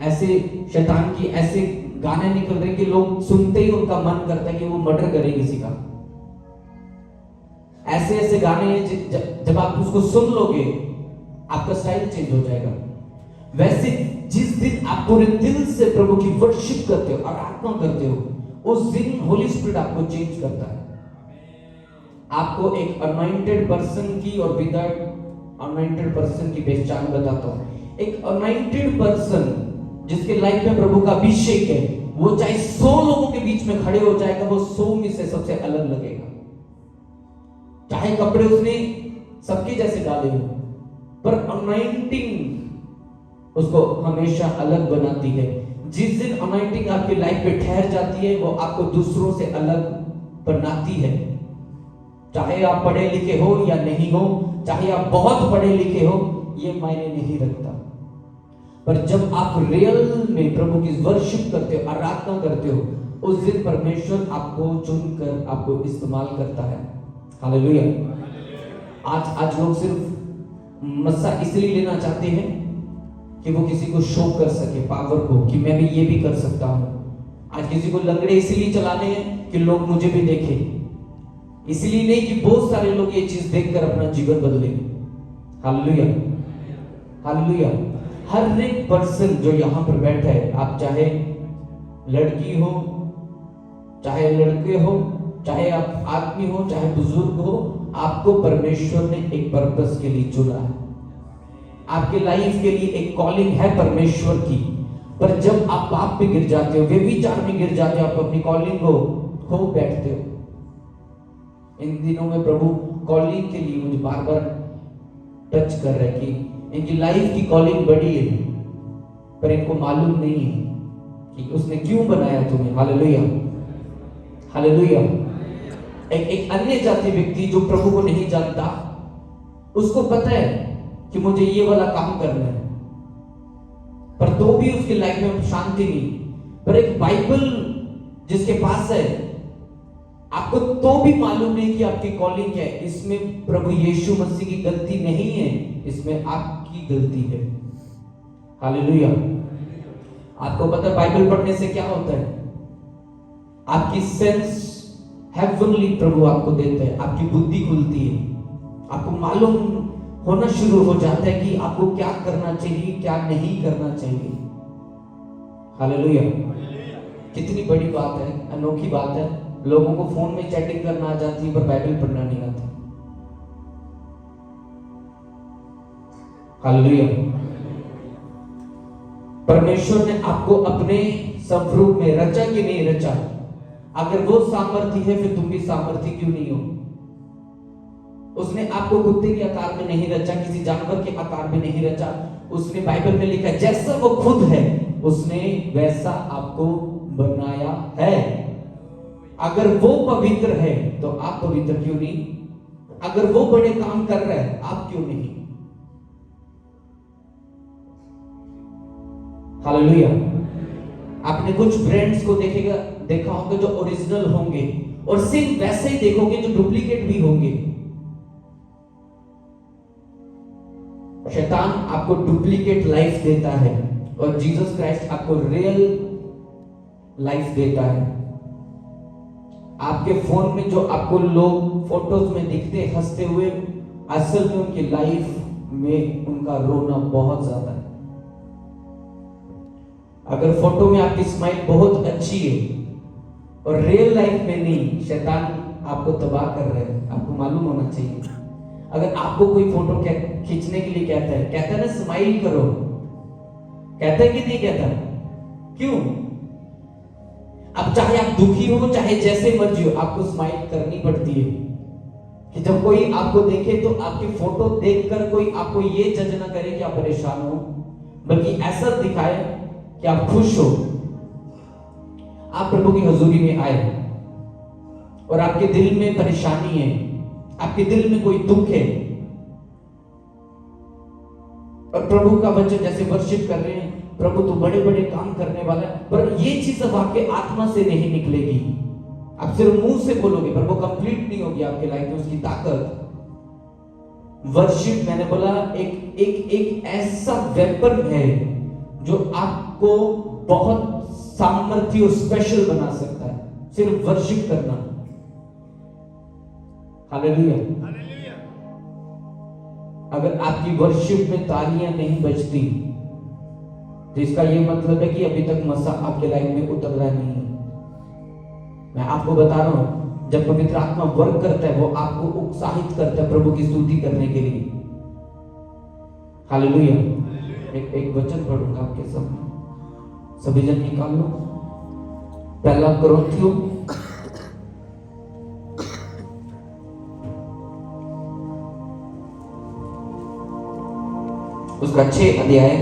Speaker 2: ऐसे शैतान की ऐसे गाने निकल रहे कि लोग सुनते ही उनका मन करता है कि वो मर्डर करे किसी का। ऐसे ऐसे गाने जब आप उसको सुन लोगे, आपका स्टाइल चेंज हो जाएगा। वैसे जिस दिन आप पूरे दिल से प्रभु की वर्शिप करते हो, आराधना करते हो, उस दिन होली स्पिरिट आपको चेंज करता है। आपको एक अनॉइंटेड पर्सन की और विदाउट अनॉइंटेड पर्सन की पहचान बताता हूं। एक अनॉइंटेड पर्सन जिसके लाइफ में प्रभु का अभिषेक है, वो चाहे 100 लोगों के बीच में खड़े हो जाएगा, वो 100 में से सबसे अलग लगेगा। चाहे कपड़े उसने सबके जैसे डाले हो, पर अनॉइंटिंग उसको हमेशा अलग बनाती है। जिस दिन अनॉइंटिंग आपकी लाइफ में ठहर जाती है, वो आपको दूसरों से अलग बनाती है। चाहे आप पढ़े लिखे हो या नहीं हो, चाहे आप बहुत पढ़े लिखे हो, ये मायने नहीं रखता। पर जब आप रियल में प्रभु की वर्शिप करते हो, आराधना करते हो, उस दिन परमेश्वर आपको चुनकर आपको इस्तेमाल करता है। हालेलुया। आज लोग सिर्फ मस्सा इसलिए लेना चाहते हैं कि वो किसी को शो कर सके पावर को, कि मैं भी ये भी कर सकता हूं। आज किसी को लंगड़े इसलिए चलाने हैं कि लोग मुझे भी देखें, इसलिए नहीं कि बहुत सारे लोग ये चीज देखकर अपना जीवन बदले। Hallelujah, hallelujah. हर एक पर्सन जो यहां पर बैठा है, आप चाहे लड़की हो, चाहे लड़के हो, चाहे आप आदमी हो, चाहे बुजुर्ग हो, आपको परमेश्वर ने एक पर्पस के लिए चुना है। आपके लाइफ के लिए एक कॉलिंग है परमेश्वर की। पर जब आप पाप में गिर जाते हो, व्यभिचार में गिर जाते हो, आप अपनी कॉलिंग को खो बैठते हो। इन दिनों में प्रभु कॉलिंग के लिए मुझे बार बार टच कर रहा है कि इनकी लाइफ की कॉलिंग बड़ी है, पर इनको मालूम नहीं है कि उसने क्यों बनाया तुम्हें। Hallelujah, hallelujah. एक अन्य जाति व्यक्ति जो प्रभु को नहीं जानता, उसको पता है कि मुझे ये वाला काम करना है, पर तो भी उसकी लाइफ में शांति नहीं। पर एक बाइबल जिसके पास है, आपको तो भी मालूम नहीं कि आपकी कॉलिंग क्या है। इसमें प्रभु यीशु मसीह की गलती नहीं है, इसमें आपकी गलती है। हालेलुया। आपको पता है बाइबल पढ़ने से क्या होता है? आपकी सेंस हेवनली प्रभु आपको देता है, आपकी बुद्धि खुलती है, आपको मालूम होना शुरू हो जाता है कि आपको क्या करना चाहिए, क्या नहीं करना चाहिए। हालेलुया। कितनी बड़ी बात है, अनोखी बात है। लोगों को फोन में चैटिंग करना आ जाती है, पर बाइबल पढ़ना नहीं आता। हालेलुया। परमेश्वर ने आपको अपने स्वरूप में रचा कि नहीं रचा? अगर वो सामर्थ्य है, फिर तुम भी सामर्थ्य क्यों नहीं हो? उसने आपको कुत्ते के आकार में नहीं रचा, किसी जानवर के आकार में नहीं रचा। उसने बाइबल में लिखा है, जैसा वो खुद है उसने वैसा आपको बनाया है। अगर वो पवित्र है तो आप पवित्र क्यों नहीं? अगर वो बड़े काम कर रहा है, आप क्यों नहीं? हालेलुया। आपने कुछ ब्रांड्स को देखा होगा जो ओरिजिनल होंगे, और सिर्फ वैसे ही देखोगे जो डुप्लीकेट भी होंगे। शैतान आपको डुप्लीकेट लाइफ देता है, और जीसस क्राइस्ट आपको रियल लाइफ देता है। आपके फोन में जो आपको लोग फोटोज में दिखते हंसते हुए, असल में उनकी लाइफ में उनका रोना बहुत ज्यादा है। अगर फोटो में आपकी स्माइल बहुत अच्छी है और रियल लाइफ में नहीं, शैतान आपको तबाह कर रहा है। आपको मालूम होना चाहिए। अगर आपको कोई फोटो खींचने के लिए कहता है ना स्माइल करो, कहता है कि नहीं कहता? क्यों? अब चाहे आप दुखी हो, चाहे जैसे मर्जी हो, आपको स्माइल करनी पड़ती है कि जब कोई आपको देखे तो आपकी फोटो देखकर कोई आपको ये जज ना करे कि आप परेशान हो, बल्कि ऐसा दिखाए कि आप खुश हो। आप प्रभु की हजूरी में आए और आपके दिल में परेशानी है, आपके दिल में कोई दुख है, और प्रभु का वचन जैसे वर्शिप कर रहे हैं, प्रभु तो बड़े बड़े काम करने वाला है, पर ये चीज अब आपके आत्मा से नहीं निकलेगी। आप सिर्फ मुंह से बोलोगे, पर वो कंप्लीट नहीं होगी आपके लाइफ में उसकी ताकत। वर्शिप, मैंने बोला, एक ऐसा वेपन है जो आपको बहुत सामर्थ्य और स्पेशल बना सकता है, सिर्फ वर्शिप करना। हालेलुया। अगर आपकी वर्शिप में तालियां नहीं बजती, तो इसका यह मतलब है कि अभी तक मसा आपके लाइफ में उतर रहा नहीं है। मैं आपको बता रहा हूं, जब पवित्र आत्मा वर्क करता है वो आपको उत्साहित करता है प्रभु की स्तुति करने के लिए। हालेलुया। एक वचन पढ़ूंगा आपके सामने, सभी जन निकाल लो। पहला कुरिन्थियों उसका 6 अध्याय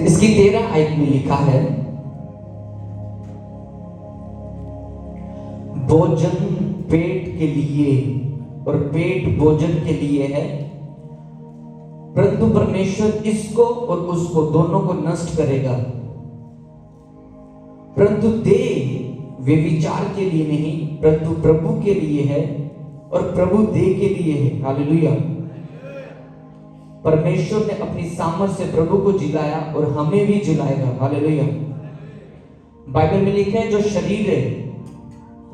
Speaker 2: इसकी 13 आयत में लिखा है, भोजन पेट के लिए और पेट भोजन के लिए है, परंतु परमेश्वर इसको और उसको दोनों को नष्ट करेगा। परंतु देह वे विचार के लिए नहीं परंतु प्रभु के लिए है और प्रभु देह के लिए है। हालेलुया। परमेश्वर ने अपनी सामर्थ्य से प्रभु को जिलाया और हमें भी जिलाएगा। हालेलुया। बाइबल में लिखा है जो शरीर है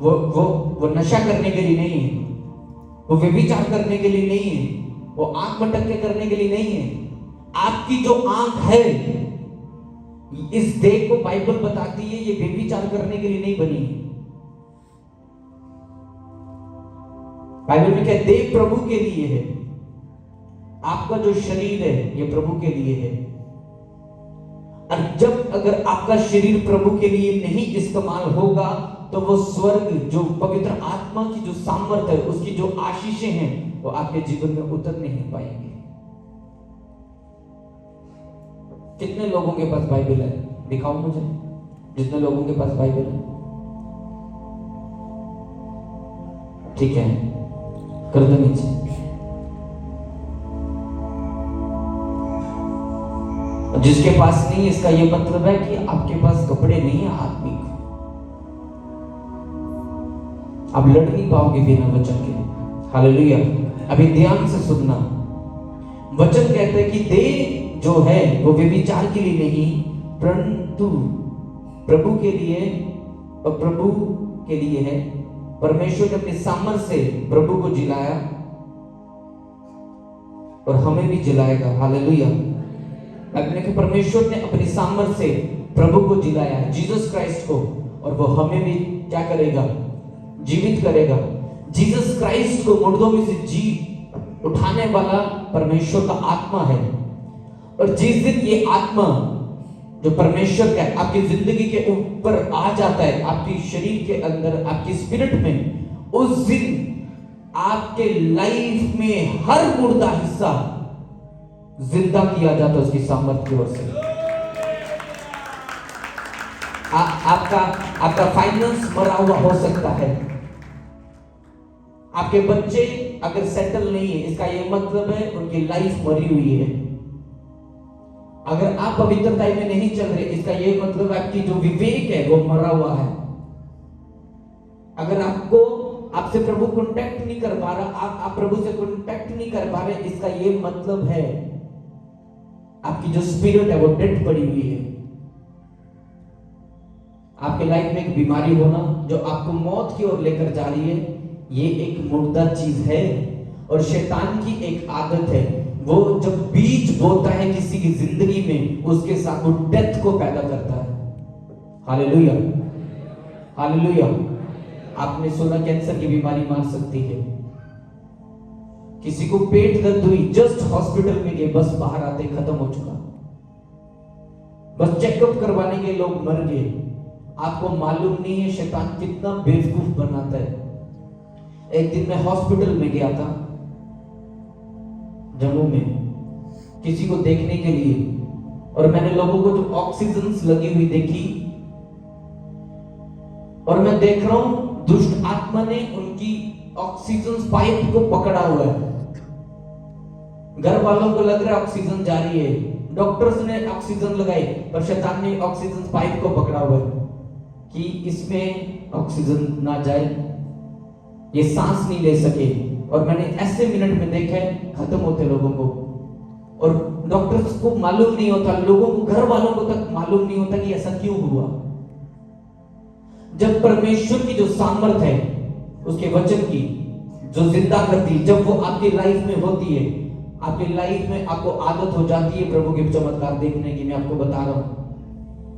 Speaker 2: वो नशा करने के लिए नहीं है, वो व्यभिचार करने के लिए नहीं है, वो आंख मटक के करने के लिए नहीं है। आपकी जो आंख है इस देह को बाइबल बताती है ये व्यभिचार करने के लिए नहीं बनी है। बाइबल में क्या देह प्रभु के लिए है, आपका जो शरीर है ये प्रभु के लिए है। और जब अगर आपका शरीर प्रभु के लिए नहीं इस्तेमाल होगा तो वो स्वर्ग जो पवित्र आत्मा की जो सामर्थ्य है उसकी जो आशीषें हैं वो आपके जीवन में उतर नहीं पाएंगे। कितने लोगों के पास बाइबल है? दिखाओ मुझे, जितने लोगों के पास बाइबल है। ठीक है, कर दो नीचे। जिसके पास नहीं इसका यह मतलब है कि आपके पास कपड़े नहीं है आत्मिक, आप लड़ नहीं पाओगे बिना वचन के। हालेलुया। अभी ध्यान से सुनना, वचन कहते हैं कि देह जो है वो व्यभिचार के लिए नहीं परंतु प्रभु के लिए और प्रभु के लिए है। परमेश्वर ने अपने सामर्थ्य से प्रभु को जिलाया और हमें भी जिलाएगा। हालेलुया। परमेश्वर ने अपनी सामर्थ्य से प्रभु को जिलाया, जीसस क्राइस्ट को, और वो हमें भी क्या करेगा? जीवित करेगा। जीसस क्राइस्ट को मुर्दों में से जी उठाने वाला परमेश्वर का आत्मा है। और जिस दिन ये आत्मा जो परमेश्वर का आपकी जिंदगी के ऊपर आ जाता है, आपकी शरीर के अंदर, आपकी स्पिरिट में, उस दिन आपके लाइफ में हर मुर्दा हिस्सा जिंदा किया जाता है उसकी सामर्थ्य की ओर से। आपका फाइनेंस मरा हुआ हो सकता है, आपके बच्चे अगर सेटल नहीं है इसका यह मतलब है उनकी लाइफ मरी हुई है। अगर आप पवित्रता में नहीं चल रहे इसका यह मतलब आपकी जो विवेक है वो मरा हुआ है। अगर आपसे प्रभु कांटेक्ट नहीं कर पा रहा, आप प्रभु से कांटेक्ट नहीं कर पा रहे, इसका यह मतलब है आपकी जो स्पिरिट है वो डेड पड़ी हुई है। आपके लाइफ में एक बीमारी होना जो आपको मौत की ओर लेकर जा रही है, ये एक मुर्दा चीज है। और शैतान की एक आदत है, वो जब बीज बोता है किसी की जिंदगी में उसके साथ वो डेथ को पैदा करता है। हालेलुया। हालेलुया। आपने सुना कैंसर की बीमारी मार सकती है। किसी को पेट दर्द हुई, जस्ट हॉस्पिटल में गए, बस बाहर आते खत्म हो चुका। बस चेकअप करवाने के लोग मर गए। आपको मालूम नहीं है शैतान कितना बेवकूफ बनाता है। एक दिन मैं हॉस्पिटल में गया था जम्मू में किसी को देखने के लिए, और मैंने लोगों को जो ऑक्सीजन लगी हुई देखी, और मैं देख रहा हूं दुष्ट आत्मा ने उनकी ऑक्सीजन पाइप को पकड़ा हुआ है। घर वालों को लग रहा है ऑक्सीजन जा रही है, डॉक्टर्स ने ऑक्सीजन लगाई, पर शैतान ने ऑक्सीजन पाइप को पकड़ा हुआ है कि इसमें ऑक्सीजन ना जाए, ये सांस नहीं ले सके। और मैंने ऐसे मिनट में देखा है खत्म होते लोगों को, और डॉक्टर्स को मालूम नहीं होता, लोगों को, घर वालों को तक मालूम नहीं होता कि ऐसा क्यों हुआ। जब परमेश्वर की जो सामर्थ है उसके वचन की जो जिंदा करती है, जब वो आपकी लाइफ में होती है, आपकी लाइफ में आपको आदत हो जाती है प्रभु के चमत्कार देखने की। मैं आपको बता रहा हूं,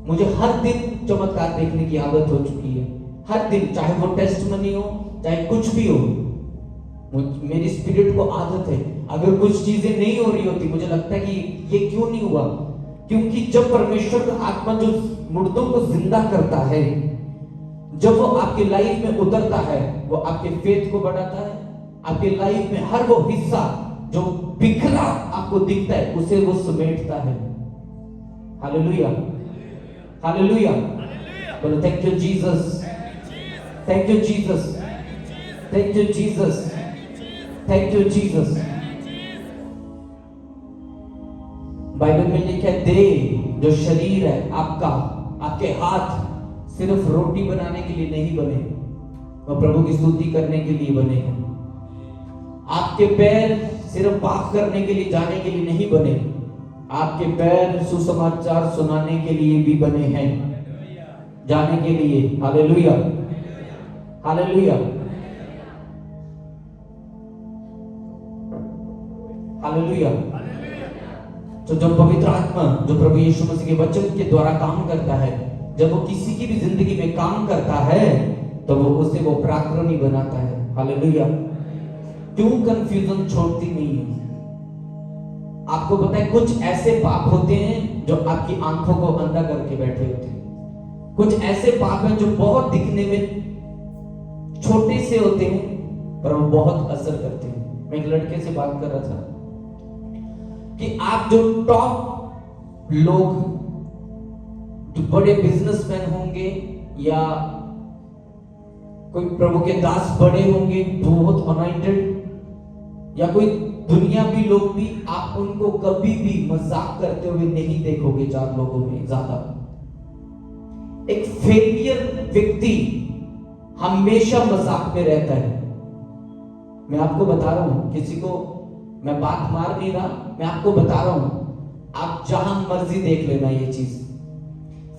Speaker 2: मुझे हर दिन चमत्कार देखने की आदत हो चुकी है, हर दिन, चाहे वो टेस्टमनी हो, चाहे कुछ भी हो। मेरी स्पिरिट को आदत है, अगर कुछ चीजें नहीं हो रही होती, मुझे लगता है कि ये क्यों नहीं हुआ, क्योंकि जब परमेश्वर का आत्मा जो मुर्दों को जिंदा करता है, जब वो आपकी लाइफ में उतरता है, वो आपके फेथ को बढ़ाता है। आपकी लाइफ में हर वो हिस्सा जो बिखरा आपको दिखता है, उसे वो समेटता है। Hallelujah, hallelujah. बोलो thank you Jesus, thank you Jesus, thank you Jesus, thank you Jesus. Bible में लिखा है, देह जो शरीर है आपका, आपके हाथ सिर्फ रोटी बनाने के लिए नहीं बने, वो प्रभु की स्तुति करने के लिए बने हैं। आपके पैर सिर्फ पाप करने के लिए, जाने के लिए नहीं बने, आपके पैर सुसमाचार सुनाने के लिए भी बने हैं, जाने के लिए। Hallelujah, hallelujah, hallelujah. तो जो पवित्र आत्मा, जो प्रभु यीशु मसीह के वचन के द्वारा काम करता है, जब वो किसी की भी जिंदगी में काम करता है, तो वो उसे वो पराक्रमी बनाता है। हालेलुया। क्यों कंफ्यूजन छोड़ती नहीं है? आपको पता है कुछ ऐसे पाप होते हैं जो आपकी आंखों को अंधा करके बैठे होते हैं, कुछ ऐसे पाप हैं जो बहुत दिखने में छोटे से होते हैं पर वो बहुत असर करते हैं। मैं एक लड़के से बात कर रहा था कि आप जो टॉप लोग, जो बड़े बिजनेसमैन होंगे या कोई प्रभु के दास बड़े होंगे, बहुत अनॉइंटेड, या कोई दुनियावी लोग भी, आप उनको कभी भी मजाक करते हुए नहीं देखोगे। 4 लोगों में ज्यादा एक फेलियर व्यक्ति हमेशा मजाक में रहता है। मैं आपको बता रहा हूं, किसी को मैं बात मार नहीं रहा, मैं आपको बता रहा हूं, आप जहां मर्जी देख लेना ये चीज।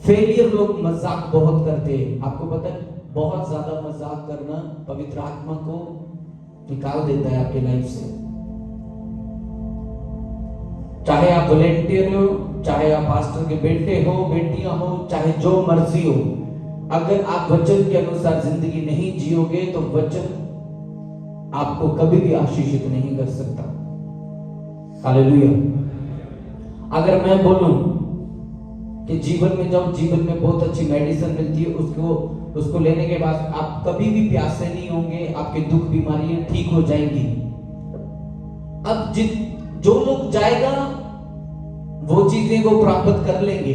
Speaker 2: फेलियर लोग मजाक बहुत करते हैं। आपको पता है, बहुत ज्यादा मजाक करना पवित्र आत्मा को निकाल देता है आपके लाइफ से। चाहे आप वॉलेंटियर हो, चाहे आप पास्टर के बेटे हो, बेटियां हो, चाहे जो मर्जी हो, अगर आप वचन के अनुसार जिंदगी नहीं जियोगे तो वचन आपको कभी भी आशीषित नहीं कर सकता। हालेलुया। अगर मैं बोलूं कि जीवन में, जब जीवन में बहुत अच्छी मेडिसिन मिलती है, उसको लेने के बाद आप कभी भी प्यासे नहीं होंगे, आपके दुख बीमारियां ठीक हो जाएंगी। अब जो लोग जाएगा वो चीजें वो प्राप्त कर लेंगे,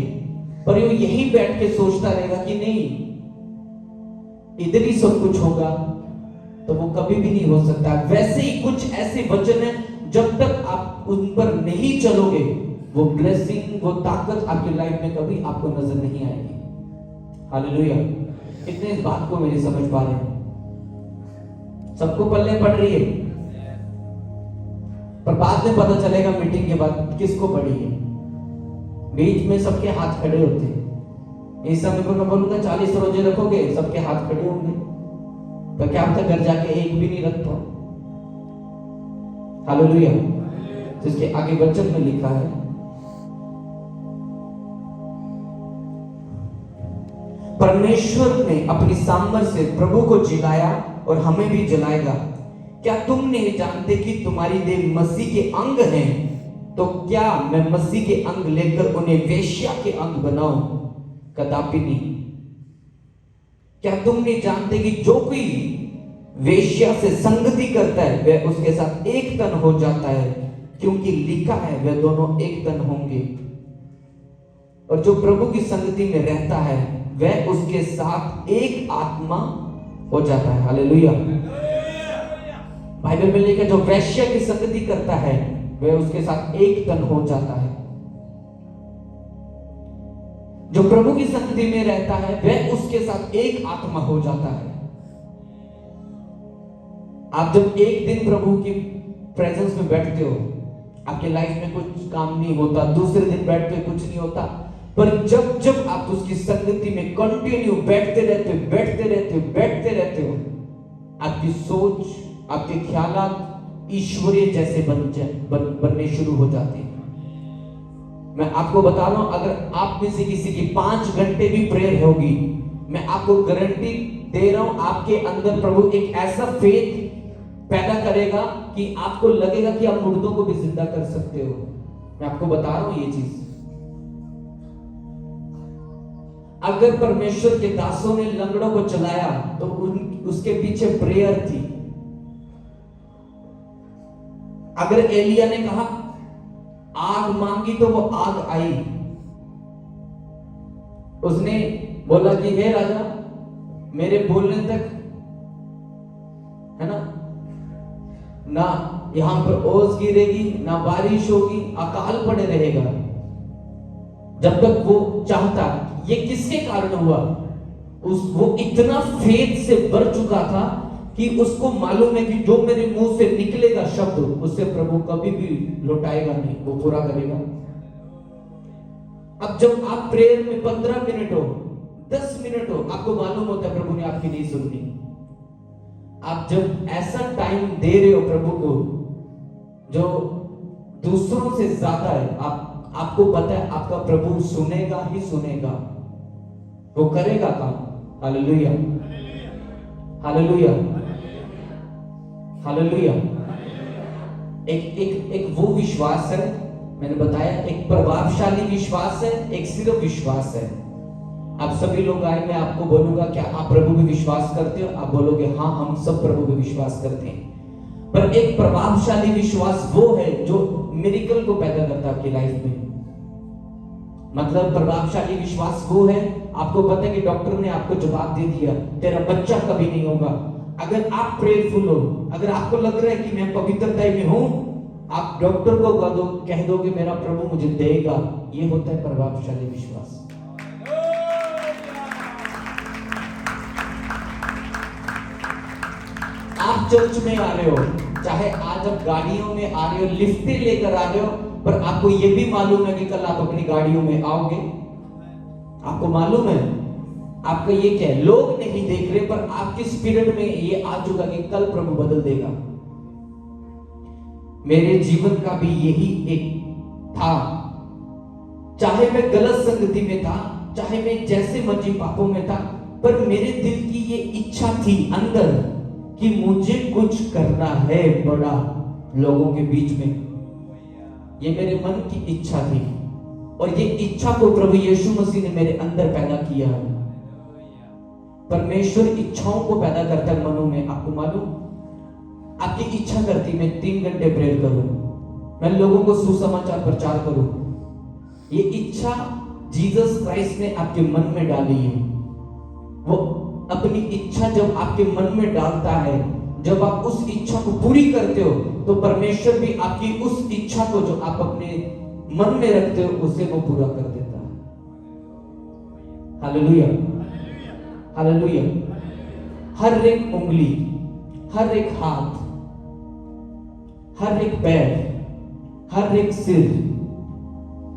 Speaker 2: पर वो यही बैठ के सोचता रहेगा कि नहीं इधर ही सब कुछ होगा, तो वो कभी भी नहीं हो सकता। वैसे ही कुछ ऐसे वचन हैं, जब तक आप उन पर नहीं चलोगे, वो ब्लेसिंग, वो ताकत आपकी लाइफ में कभी आपको नजर नहीं आएगी। हालेलुया। कितने इस बात को मेरी समझ पा रहे हैं? सबको पल्ले पड़ रही है, पर बाद में पता चलेगा मीटिंग के बाद किसको पड़ी है। बीच में सबके हाथ खड़े होते हैं। इस समय पर मैं बोलूंगा 40 रोजे रखोगे, सबके हाथ खड़े होंगे, तो क्या आप तक घर जाके एक भी नहीं रखता? हालेलुया। तो इसके आगे वचन में लिखा है, परमेश्वर ने अपनी सामर्थ्य से प्रभु को जिलाया और हमें भी जलाएगा। क्या तुम नहीं जानते कि तुम्हारी देह मसीह के अंग हैं? तो क्या मैं मसीह के अंग लेकर उन्हें वेश्या के अंग बनाऊं? कदापि नहीं। क्या तुम नहीं जानते कि जो कोई वेश्या से संगति करता है वह उसके साथ एक तन हो जाता है, क्योंकि लिखा है वह दोनों एक तन होंगे। और जो प्रभु की संगति में रहता है वह उसके साथ एक आत्मा हो जाता है। हालेलुया। बाइबल में लिखा है जो वेश्या की संगति करता है वह उसके साथ एक तन हो जाता है। जो प्रभु की संगति में रहता है वह उसके साथ एक आत्मा हो जाता है। आप जब एक दिन प्रभु की प्रेजेंस में बैठते हो, आपके लाइफ में कुछ काम नहीं होता, दूसरे दिन बैठते हो कुछ नहीं होता, पर जब जब आप उसकी संगति में कंटिन्यू बैठते रहते हो, आपकी सोच, आपके ख्यालात ईश्वरीय जैसे बनने शुरू हो जाते हैं। मैं आपको बता रहा हूं, अगर आप में से किसी की 5 घंटे भी प्रेयर होगी, मैं आपको गारंटी दे रहा हूं, आपके अंदर प्रभु एक ऐसा फेथ पैदा करेगा कि आपको लगेगा कि आप मुर्दों को भी जिंदा कर सकते हो। मैं आपको बता रहा हूं ये चीज। अगर परमेश्वर के दासों ने लंगड़ों को चलाया तो उसके पीछे प्रेयर थी। अगर एलिया ने कहा आग मांगी तो वो आग आई। उसने बोला कि हे राजा, मेरे बोलने तक, है ना यहां पर ओस गिरेगी, ना बारिश होगी, अकाल पड़े रहेगा, जब तक वो चाहता। ये किसके कारण हुआ? वो इतना फेथ से भर चुका था कि उसको मालूम है कि जो मेरे मुंह से निकलेगा शब्द, उससे प्रभु कभी भी लौटाएगा नहीं, वो पूरा करेगा। अब जब आप प्रेयर में 15 मिनट हो, 10 मिनट हो, आपको मालूम होता है प्रभु ने आपकी नहीं सुननी। आप जब ऐसा टाइम दे रहे हो प्रभु को जो दूसरों से ज्यादा है, आपको पता है आपका प्रभु सुनेगा ही सुनेगा, वो करेगा काम। Hallelujah, hallelujah, hallelujah. एक वो विश्वास है, मैंने बताया, एक प्रभावशाली विश्वास है, एक सिर्फ विश्वास है। आप सभी लोग आए, मैं आपको बोलूंगा क्या आप प्रभु में विश्वास करते हो? आप बोलोगे हाँ, हम सब प्रभु में विश्वास करते हैं। पर एक प्रभावशाली विश्वास वो है जो मिरेकल को पैदा करता है आपकी लाइफ में। मतलब प्रभावशाली विश्वास वो है, आपको पता है कि डॉक्टर ने आपको जवाब दे दिया तेरा बच्चा कभी नहीं होगा। अगर आप प्रेयरफुल हो, अगर आपको लग रहा है कि मैं पवित्रता में हूं, आप डॉक्टर को कह दोगे मेरा प्रभु मुझे देगा। ये होता है प्रभावशाली विश्वास। आप चर्च में आ रहे हो, चाहे आज आप गाड़ियों में आ रहे हो, लिफ्टें लेकर आ रहे हो, पर आपको यह भी मालूम है कि कल आप अपनी गाड़ियों में आओगे। आपको मालूम है, आपका ये क्या है, लोग नहीं देख रहे, पर आपके स्पिरिट में ये आ चुका कि कल प्रभु बदल देगा। मेरे जीवन का भी यही एक था, चाहे मैं गलत संगति में था, चाहे मैं जैसे मर्जी पापों में था, पर मेरे दिल की ये इच्छा थी अंदर कि मुझे कुछ करना है बड़ा लोगों के बीच में। ये मेरे मन की इच्छा थी, और ये इच्छा को प्रभु यीशु मसीह ने मेरे अंदर पैदा किया है। परमेश्वर इच्छाओं को पैदा करता है मनों में। आपको मालूम, आपकी इच्छा करती मैं 3 घंटे प्रेयर करूं, मैं लोगों को सुसमाचार प्रचार करूं। ये इच्छा जीसस क्राइस्ट ने आपके मन में डाली है। वो अपनी इच्छा जब आपके मन में डालता है, जब आप उस इच्छा को पूरी करते हो, तो परमेश्वर भी आपकी उस इच्छा को जो आप अपने मन में रखते हो उसे वो पूरा कर देता है। Hallelujah, hallelujah. हर एक उंगली, हर एक हाथ, हर एक पैर, हर एक सिर,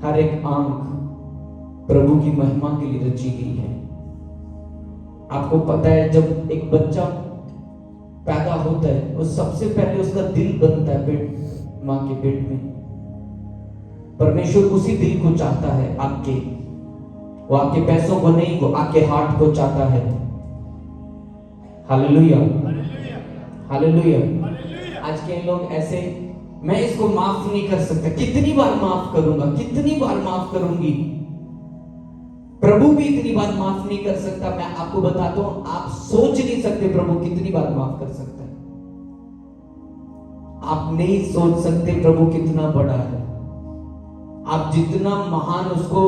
Speaker 2: हर एक आंख प्रभु की महिमा के लिए रची गई है। आपको पता है, जब एक बच्चा पैदा होता है, वो सबसे पहले उसका दिल बनता है पेट, मां के पेट में। परमेश्वर उसी दिल को चाहता है आपके, वो आपके पैसों को नहीं, वो आपके हार्ट को चाहता है। Hallelujah, hallelujah. आज के लोग ऐसे, मैं इसको माफ नहीं कर सकता, कितनी बार माफ करूंगा, कितनी बार माफ करूंगी। प्रभु भी इतनी बार माफ नहीं कर सकता। मैं आपको बताता हूं, आप सोच नहीं सकते प्रभु कितनी बार माफ कर सकता है। आप नहीं सोच सकते प्रभु कितना बड़ा है। आप जितना महान उसको,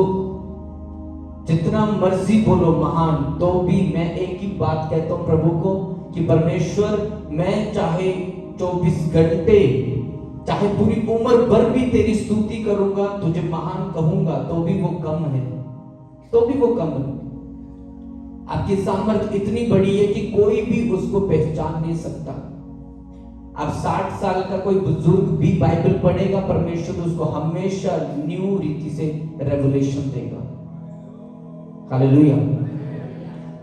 Speaker 2: जितना मर्जी बोलो महान, तो भी मैं एक ही बात कहता हूं प्रभु को कि परमेश्वर, मैं चाहे 24 घंटे, चाहे पूरी उम्र भर भी तेरी स्तुति करूंगा, तुझे महान कहूंगा, तो भी वो कम है, तो भी वो कम है। आपकी सामर्थ इतनी बड़ी है कि कोई भी उसको पहचान नहीं सकता। अब 60 साल का कोई बुजुर्ग भी बाइबल पढ़ेगा, परमेश्वर उसको हमेशा न्यू रीति से रेवलेशन देगा। हालेलुया।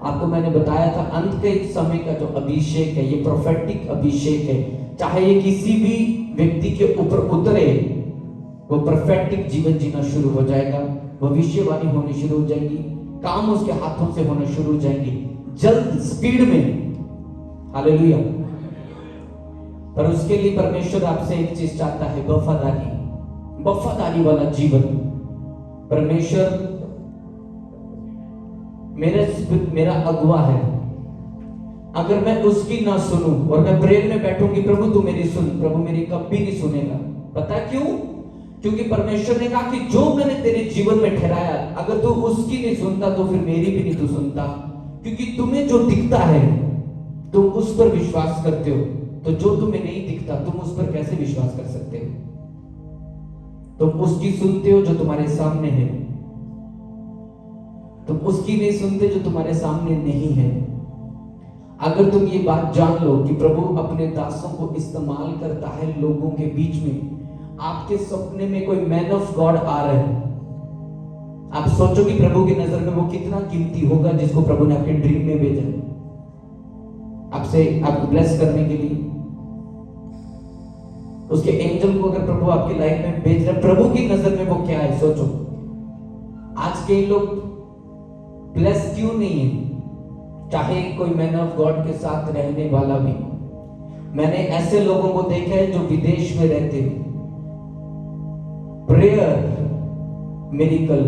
Speaker 2: आपको मैंने बताया था अंत के समय का जो अभिषेक है, ये प्रोफेटिक अभिषेक है। चाहे ये किसी भी व्यक्ति के ऊपर उतरे, वो प्रोफेटिक जीवन जीना शुरू हो जाएगा, भविष्यवाणी होनी शुरू हो जाएगी, काम उसके हाथों से होना शुरू हो जाएंगे, जल्द स्पीड में। हालेलुया। पर उसके लिए परमेश्वर आपसे एक चीज चाहता है, वफादारी, वफादारी वाला जीवन। परमेश्वर मेरा अगुवा है, अगर मैं उसकी ना सुनूं और मैं प्रेयर में बैठूंगी, प्रभु तू मेरी सुन, प्रभु मेरी कभी नहीं सुनेगा। पता क्यों? क्योंकि परमेश्वर ने कहा कि जो मैंने तेरे जीवन में ठहराया, अगर तू उसकी नहीं सुनता तो फिर मेरी भी नहीं तू सुनता। क्योंकि तुम्हें जो दिखता है तुम उस पर विश्वास करते हो, तो जो तुम्हें नहीं दिखता तुम उस पर कैसे विश्वास कर सकते हो? तुम उसकी सुनते हो जो तुम्हारे सामने है, तुम उसकी नहीं सुनते जो तुम्हारे सामने नहीं है। अगर तुम ये बात जान लो कि प्रभु अपने दासों को इस्तेमाल करता है लोगों के बीच में, आपके सपने में कोई मैन ऑफ गॉड आ रहा है, आप सोचो कि प्रभु की नजर में वो कितना कीमती होगा जिसको प्रभु ने आपके ड्रीम में भेजा आपसे आपको ब्लेस करने के लिए। उसके एंजल को अगर प्रभु आपकी लाइफ में भेज रहे, प्रभु की नजर में वो क्या है? सोचो। आज के लोग ब्लेस क्यों नहीं है? चाहे कोई मैन ऑफ गॉड के साथ रहने वाला भी, मैंने ऐसे लोगों को देखा है जो विदेश में रहते हैं, प्रेयर, मिरेकल,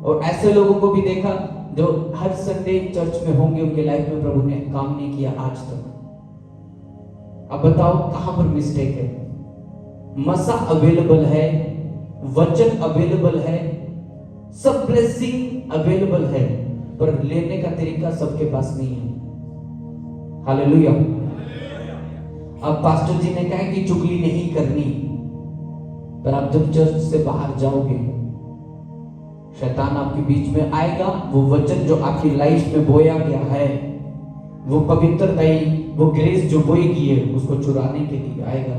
Speaker 2: और ऐसे लोगों को भी देखा जो हर संडे चर्च में होंगे, उनके लाइफ में प्रभु ने काम नहीं किया आज तक। अब बताओ कहां पर मिस्टेक है? मसा अवेलेबल है, वचन अवेलेबल है, सब ब्लेसिंग अवेलेबल है, पर लेने का तरीका सबके पास नहीं है। हालेलुया। अब पास्टर जी ने कहा कि चुगली नहीं करनी, पर आप जब चर्च से बाहर जाओगे, शैतान आपके बीच में आएगा, वो वचन जो आपकी लाइफ में बोया गया है, वो पवित्रता, वो ग्रेस जो बोई गई है, उसको चुराने के लिए आएगा।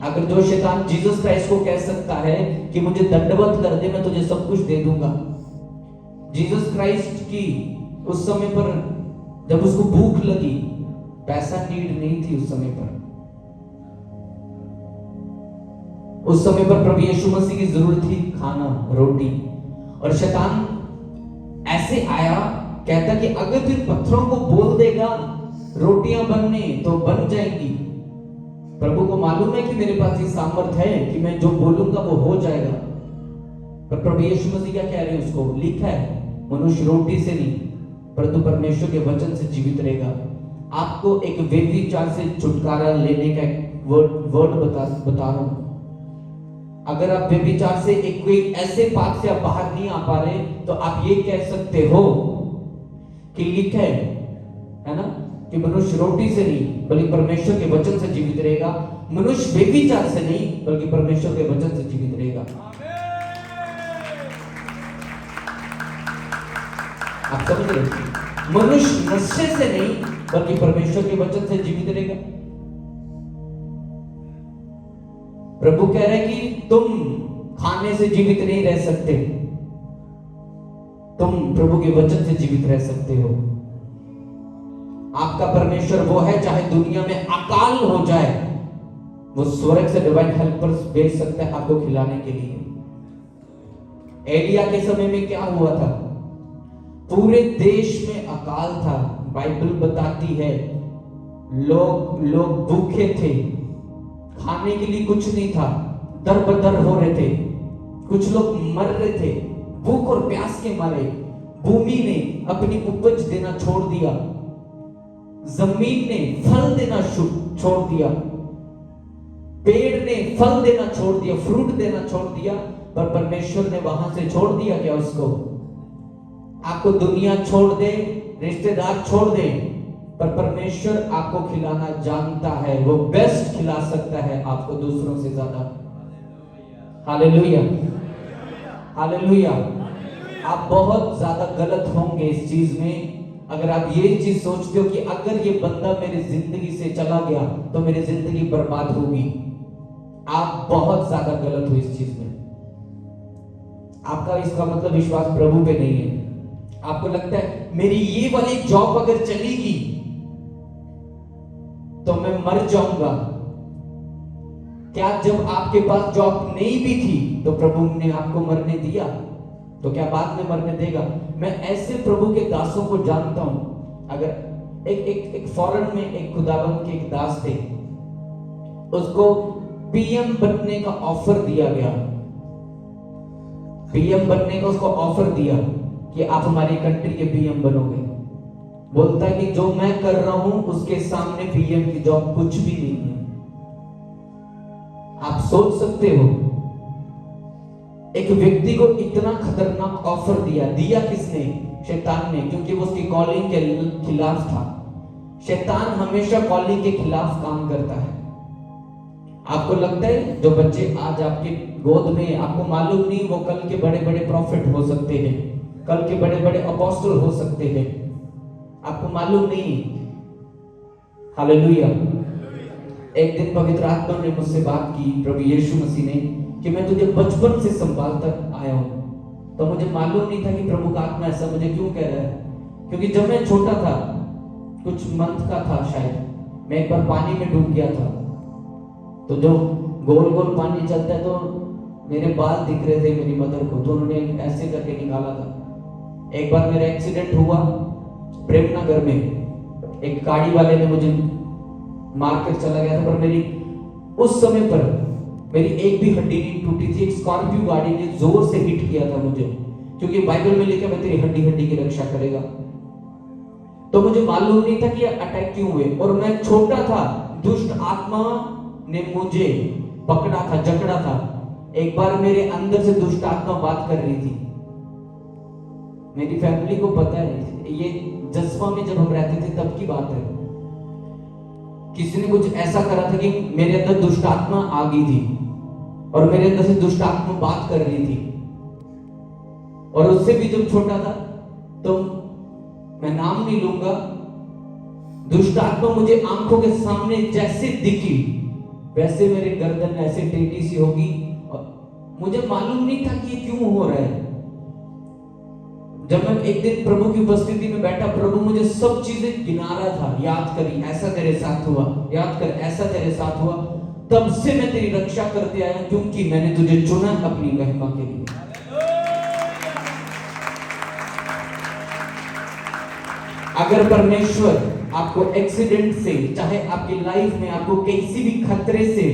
Speaker 2: अगर जो शैतान जीसस क्राइस्ट को कह सकता है कि मुझे दंडवत कर दे, मैं तुझे सब कुछ दे दूंगा। जीसस क्राइस्ट की उस समय पर जब उसको भूख लगी, पैसा नीड नहीं थी उस समय पर। उस समय पर प्रभु यीशु मसीह की जरूरत थी खाना, रोटी। और शैतान ऐसे आया, कहता कि अगर तू पत्थरों को बोल देगा रोटियां बनने तो बन जाएंगी। प्रभु को मालूम है कि मेरे पास ये सामर्थ है कि मैं जो बोलूंगा वो हो जाएगा। पर प्रभु यीशु मसीह क्या कह रहे हैं? उसको लिखा है, मनुष्य रोटी से नहीं परंतु परमेश्वर के वचन से जीवित रहेगा। आपको एक व्यभिचार से छुटकारा लेने का वर्ड बता रहा हूं। अगर आप व्यभिचार से एक कोई ऐसे बात से आप बाहर नहीं आ पा रहे, तो आप ये कह सकते हो कि लिखा है ना, कि मनुष्य रोटी से नहीं बल्कि परमेश्वर के वचन से जीवित रहेगा। मनुष्य व्यभिचार से नहीं बल्कि परमेश्वर के वचन से जीवित रहेगा। आप समझ रहे? मनुष्य नशे से नहीं बल्कि परमेश्वर के वचन से जीवित रहेगा। प्रभु कह रहे कि तुम खाने से जीवित नहीं रह सकते, तुम प्रभु के वचन से जीवित रह सकते हो। आपका परमेश्वर वो है, चाहे दुनिया में अकाल हो जाए, वो स्वर्ग से डिवाइन हेल्पर्स भेज सकता है आपको खिलाने के लिए। एलिया के समय में क्या हुआ था? पूरे देश में अकाल था। बाइबल बताती है लोग भूखे थे, खाने के लिए कुछ नहीं था, दर बदर हो रहे थे, कुछ लोग मर रहे थे भूख और प्यास के मारे। भूमि ने अपनी उपज देना छोड़ दिया, जमीन ने फल देना छोड़ दिया, पेड़ ने फल देना छोड़ दिया, फ्रूट देना छोड़ दिया। पर परमेश्वर ने वहां से छोड़ दिया क्या उसको? आपको दुनिया छोड़ दे, रिश्तेदार छोड़ दे, पर परमेश्वर आपको खिलाना जानता है। वो बेस्ट खिला सकता है आपको दूसरों से ज्यादा। Hallelujah, hallelujah. आप बहुत ज्यादा गलत होंगे इस चीज में अगर आप ये चीज सोचते हो कि अगर ये बंदा मेरी जिंदगी से चला गया तो मेरी जिंदगी बर्बाद होगी। आप बहुत ज्यादा गलत हो इस चीज में। आपका इसका मतलब विश्वास प्रभु पे नहीं है। आपको लगता है मेरी ये वाली जॉब अगर चलेगी तो मैं मर जाऊंगा। क्या जब आपके पास जॉब नहीं भी थी तो प्रभु ने आपको मरने दिया? तो क्या बाद में मरने देगा? मैं ऐसे प्रभु के दासों को जानता हूं। अगर एक फॉरेन में एक खुदाबंद के एक दास थे, उसको पीएम बनने का ऑफर दिया गया। पीएम बनने का उसको ऑफर दिया कि आप हमारी कंट्री के पीएम बनोगे। बोलता है कि जो मैं कर रहा हूं उसके सामने पीएम की जॉब कुछ भी नहीं है। आप सोच सकते हो, एक व्यक्ति को इतना खतरनाक ऑफर दिया किसने? शैतान ने, क्योंकि वो उसकी कॉलिंग के खिलाफ था। शैतान हमेशा कॉलिंग के खिलाफ काम करता है। आपको लगता है जो बच्चे आज आपके गोद में, आपको मालूम नहीं वो कल के बड़े बड़े प्रॉफिट हो सकते हैं, कल के बड़े बड़े अपोस्टल हो सकते हैं, आपको मालूम नहीं। हालेलुया। एक दिन पवित्र आत्मा ने मुझसे बात की, प्रभु यीशु मसीह ने, कि मैं तुझे बचपन से संभालता आया हूं। तो मुझे मालूम नहीं था कि प्रभु का आत्मा ऐसा मुझे क्यों कह रहा है। क्योंकि जब मैं छोटा था, कुछ मंथ का था शायद, मैं एक बार पानी में डूब गया था। तो जो गोल गोल पानी चलता है तो मेरे बाल दिख रहे थे मेरी मदर को, तो उन्होंने ऐसे करके निकाला था। एक बार मेरा एक्सीडेंट हुआ प्रेमनगर में, एक गाड़ी वाले ने मुझे मार कर चला गया था, पर मेरी उस समय पर मेरी एक भी हड्डी नहीं टूटी थी। एक स्कॉर्पियो गाड़ी ने जोर से हिट किया था मुझे, क्योंकि बाइबल में लिखा मैं तेरी हड्डी हड्डी की रक्षा करेगा। तो मुझे मालूम नहीं था कि अटैक क्यों हुए, और मैं छोटा था, दुष्ट आत्मा ने मुझे पकड़ा था, जकड़ा था। एक बार मेरे अंदर से दुष्ट आत्मा बात कर रही थी। मेरी फैमिली को पता है, ये जसवा में जब हम रहते थे तब की बात है। किसी ने कुछ ऐसा करा था कि मेरे अंदर दुष्ट आत्मा आ गई थी, और मेरे अंदर से दुष्ट आत्मा बात कर रही थी। और उससे भी जब छोटा था, तो मैं नाम नहीं लूंगा, दुष्ट आत्मा मुझे आंखों के सामने जैसे दिखी वैसे मेरे गर्दन ऐसे टेढ़ी सी होगी, और मुझे मालूम नहीं था कि ये क्यों हो रहा है। जब मैं एक दिन प्रभु की उपस्थिति में बैठा, प्रभु मुझे सब चीजें गिना रहा था, याद करी ऐसा तेरे साथ हुआ, याद कर ऐसा तेरे साथ हुआ। तब से मैं तेरी रक्षा करते आया, क्योंकि मैंने तुझे चुना अपनी महिमा के लिए। अगर परमेश्वर आपको एक्सीडेंट से, चाहे आपकी लाइफ में आपको किसी भी खतरे से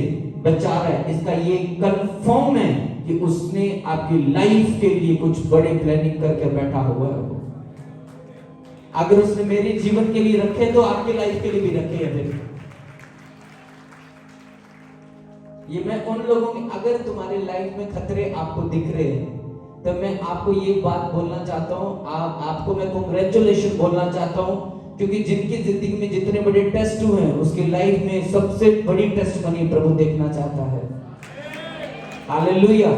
Speaker 2: बचा रहा है, इसका ये कंफर्म है कि उसने आपकी लाइफ के लिए कुछ बड़े प्लानिंग करके बैठा हुआ है। अगर उसने मेरे जीवन के लिए रखे तो आपकी लाइफ के लिए भी रखे हैं। फिर ये मैं उन लोगों की, अगर तुम्हारी लाइफ में खतरे आपको दिख रहे हैं, तो मैं आपको ये बात बोलना चाहता हूं, आपको मैं कांग्रेचुलेशन बोलना चाहता हूं, क्योंकि जिनकी जिंदगी में जितने बड़े टेस्ट हुए हैं, उसकी लाइफ में सबसे बड़ी टेस्ट बनी प्रभु देखना चाहता है। Hallelujah,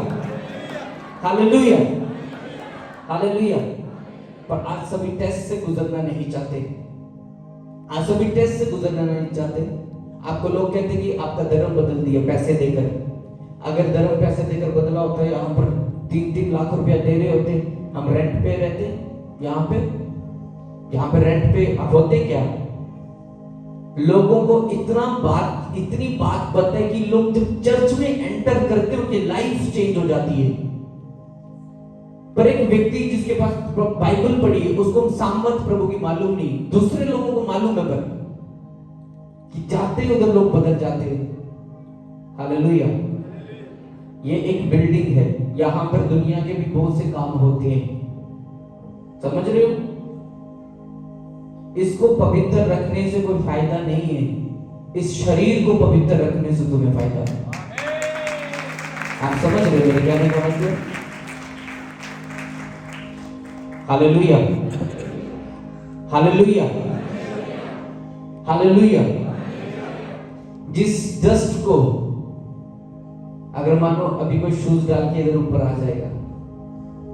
Speaker 2: hallelujah, hallelujah. पर आज सभी टेस्ट से गुजरना नहीं चाहते, आज सभी टेस्ट से गुजरना नहीं चाहते। आपको लोग कहते हैं कि आपका धर्म बदल दिया पैसे देकर। अगर धर्म पैसे देकर बदला होता है, यहाँ पर 3-3 लाख रुपया दे रहे होते, हम रेंट पे रहते, यहाँ पे रेंट पे होते क्या? लोगों को इतनी बात पता है कि लोग जब चर्च में एंटर करते हैं उनकी लाइफ चेंज हो जाती है। पर एक व्यक्ति जिसके पास बाइबल पढ़ी है, उसको सामर्थ प्रभु की मालूम नहीं, दूसरे लोगों को मालूम है, पर कि जाते उधर लोग बदल जाते हैं। हालेलुया। ये एक बिल्डिंग है, यहां पर दुनिया के भी बहुत से काम होते हैं, समझ रहे हो? इसको पवित्र रखने से कोई फायदा नहीं है, इस शरीर को पवित्र रखने से तुम्हें फायदा है। आप समझ रहे हो मेरे कहने का मतलब? Hallelujah, hallelujah, hallelujah. जिस डस्ट को, अगर मानो अभी कोई शूज डाल के इधर ऊपर आ जाएगा,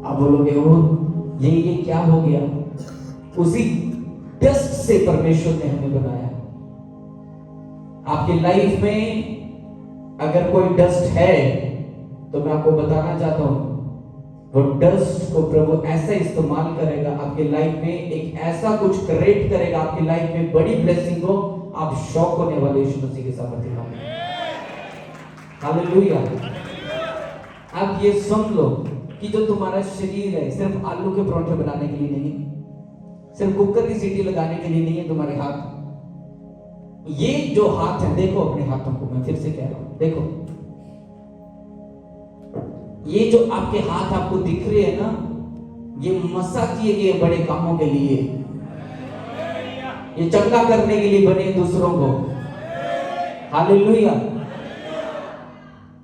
Speaker 2: आप बोलोगे वो ये क्या हो गया? उसी डस्ट से परमेश्वर ने हमें बनाया। आपकी लाइफ में अगर कोई डस्ट है, तो मैं आपको बताना चाहता हूं, वो डस्ट को प्रभु ऐसा इस्तेमाल करेगा आपके लाइफ में, एक ऐसा कुछ क्रिएट करेगा आपकी लाइफ में, बड़ी ब्लेसिंग को आप शॉक होने वाले यीशु मसीह के सामर्थ्य नाम में। हालेलुया। आप ये सुन लो कि जो तुम्हारा शरीर है सिर्फ आलू के पराठे बनाने के लिए नहीं, सिर्फ कुकर की सीटी लगाने के लिए नहीं है तुम्हारे हाथ। ये जो हाथ है, देखो अपने हाथों को, मैं फिर से कह रहा हूं, देखो ये जो आपके हाथ आपको दिख रहे हैं ना, ये मसा किए गए बड़े कामों के लिए, ये चंगा करने के लिए बने दूसरों को। हालेलुया।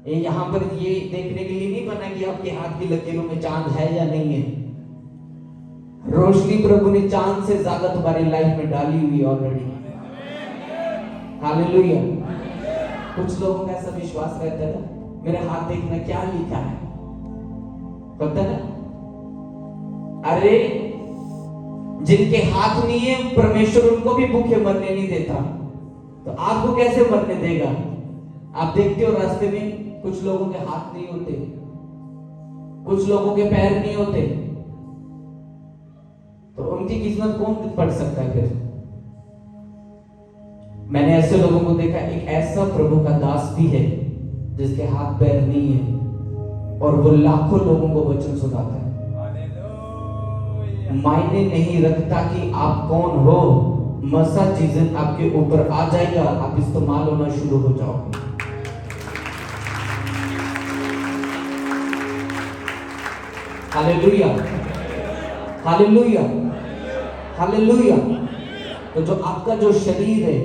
Speaker 2: ये यहां पर ये देखने के लिए नहीं बना कि आपके हाथ की लकीरों में चांद है या नहीं है। रोशनी प्रभु ने चांद से ज्यादा तुम्हारी लाइफ में डाली हुई ऑलरेडी। हालेलुया। कुछ लोगों का ऐसा विश्वास रहता है, मेरे हाथ देखना क्या लिखा है, पता ना। अरे जिनके हाथ नहीं है परमेश्वर उनको भी भूखे मरने नहीं देता, तो आपको कैसे मरने देगा। आप देखते हो रास्ते में कुछ लोगों के हाथ नहीं होते, कुछ लोगों के पैर नहीं होते, तो उनकी किस्मत कौन पढ़ सकता है फिर। मैंने ऐसे लोगों को देखा, एक ऐसा प्रभु का दास भी है जिसके हाथ पैर नहीं है और वो लाखों लोगों को वचन सुनाता है। मायने नहीं रखता कि आप कौन हो, मसा चीजें आपके ऊपर आ जाएगा, आप इस्तेमाल होना शुरू हो जाओगे। Hallelujah, hallelujah, hallelujah. तो जो आपका जो शरीर है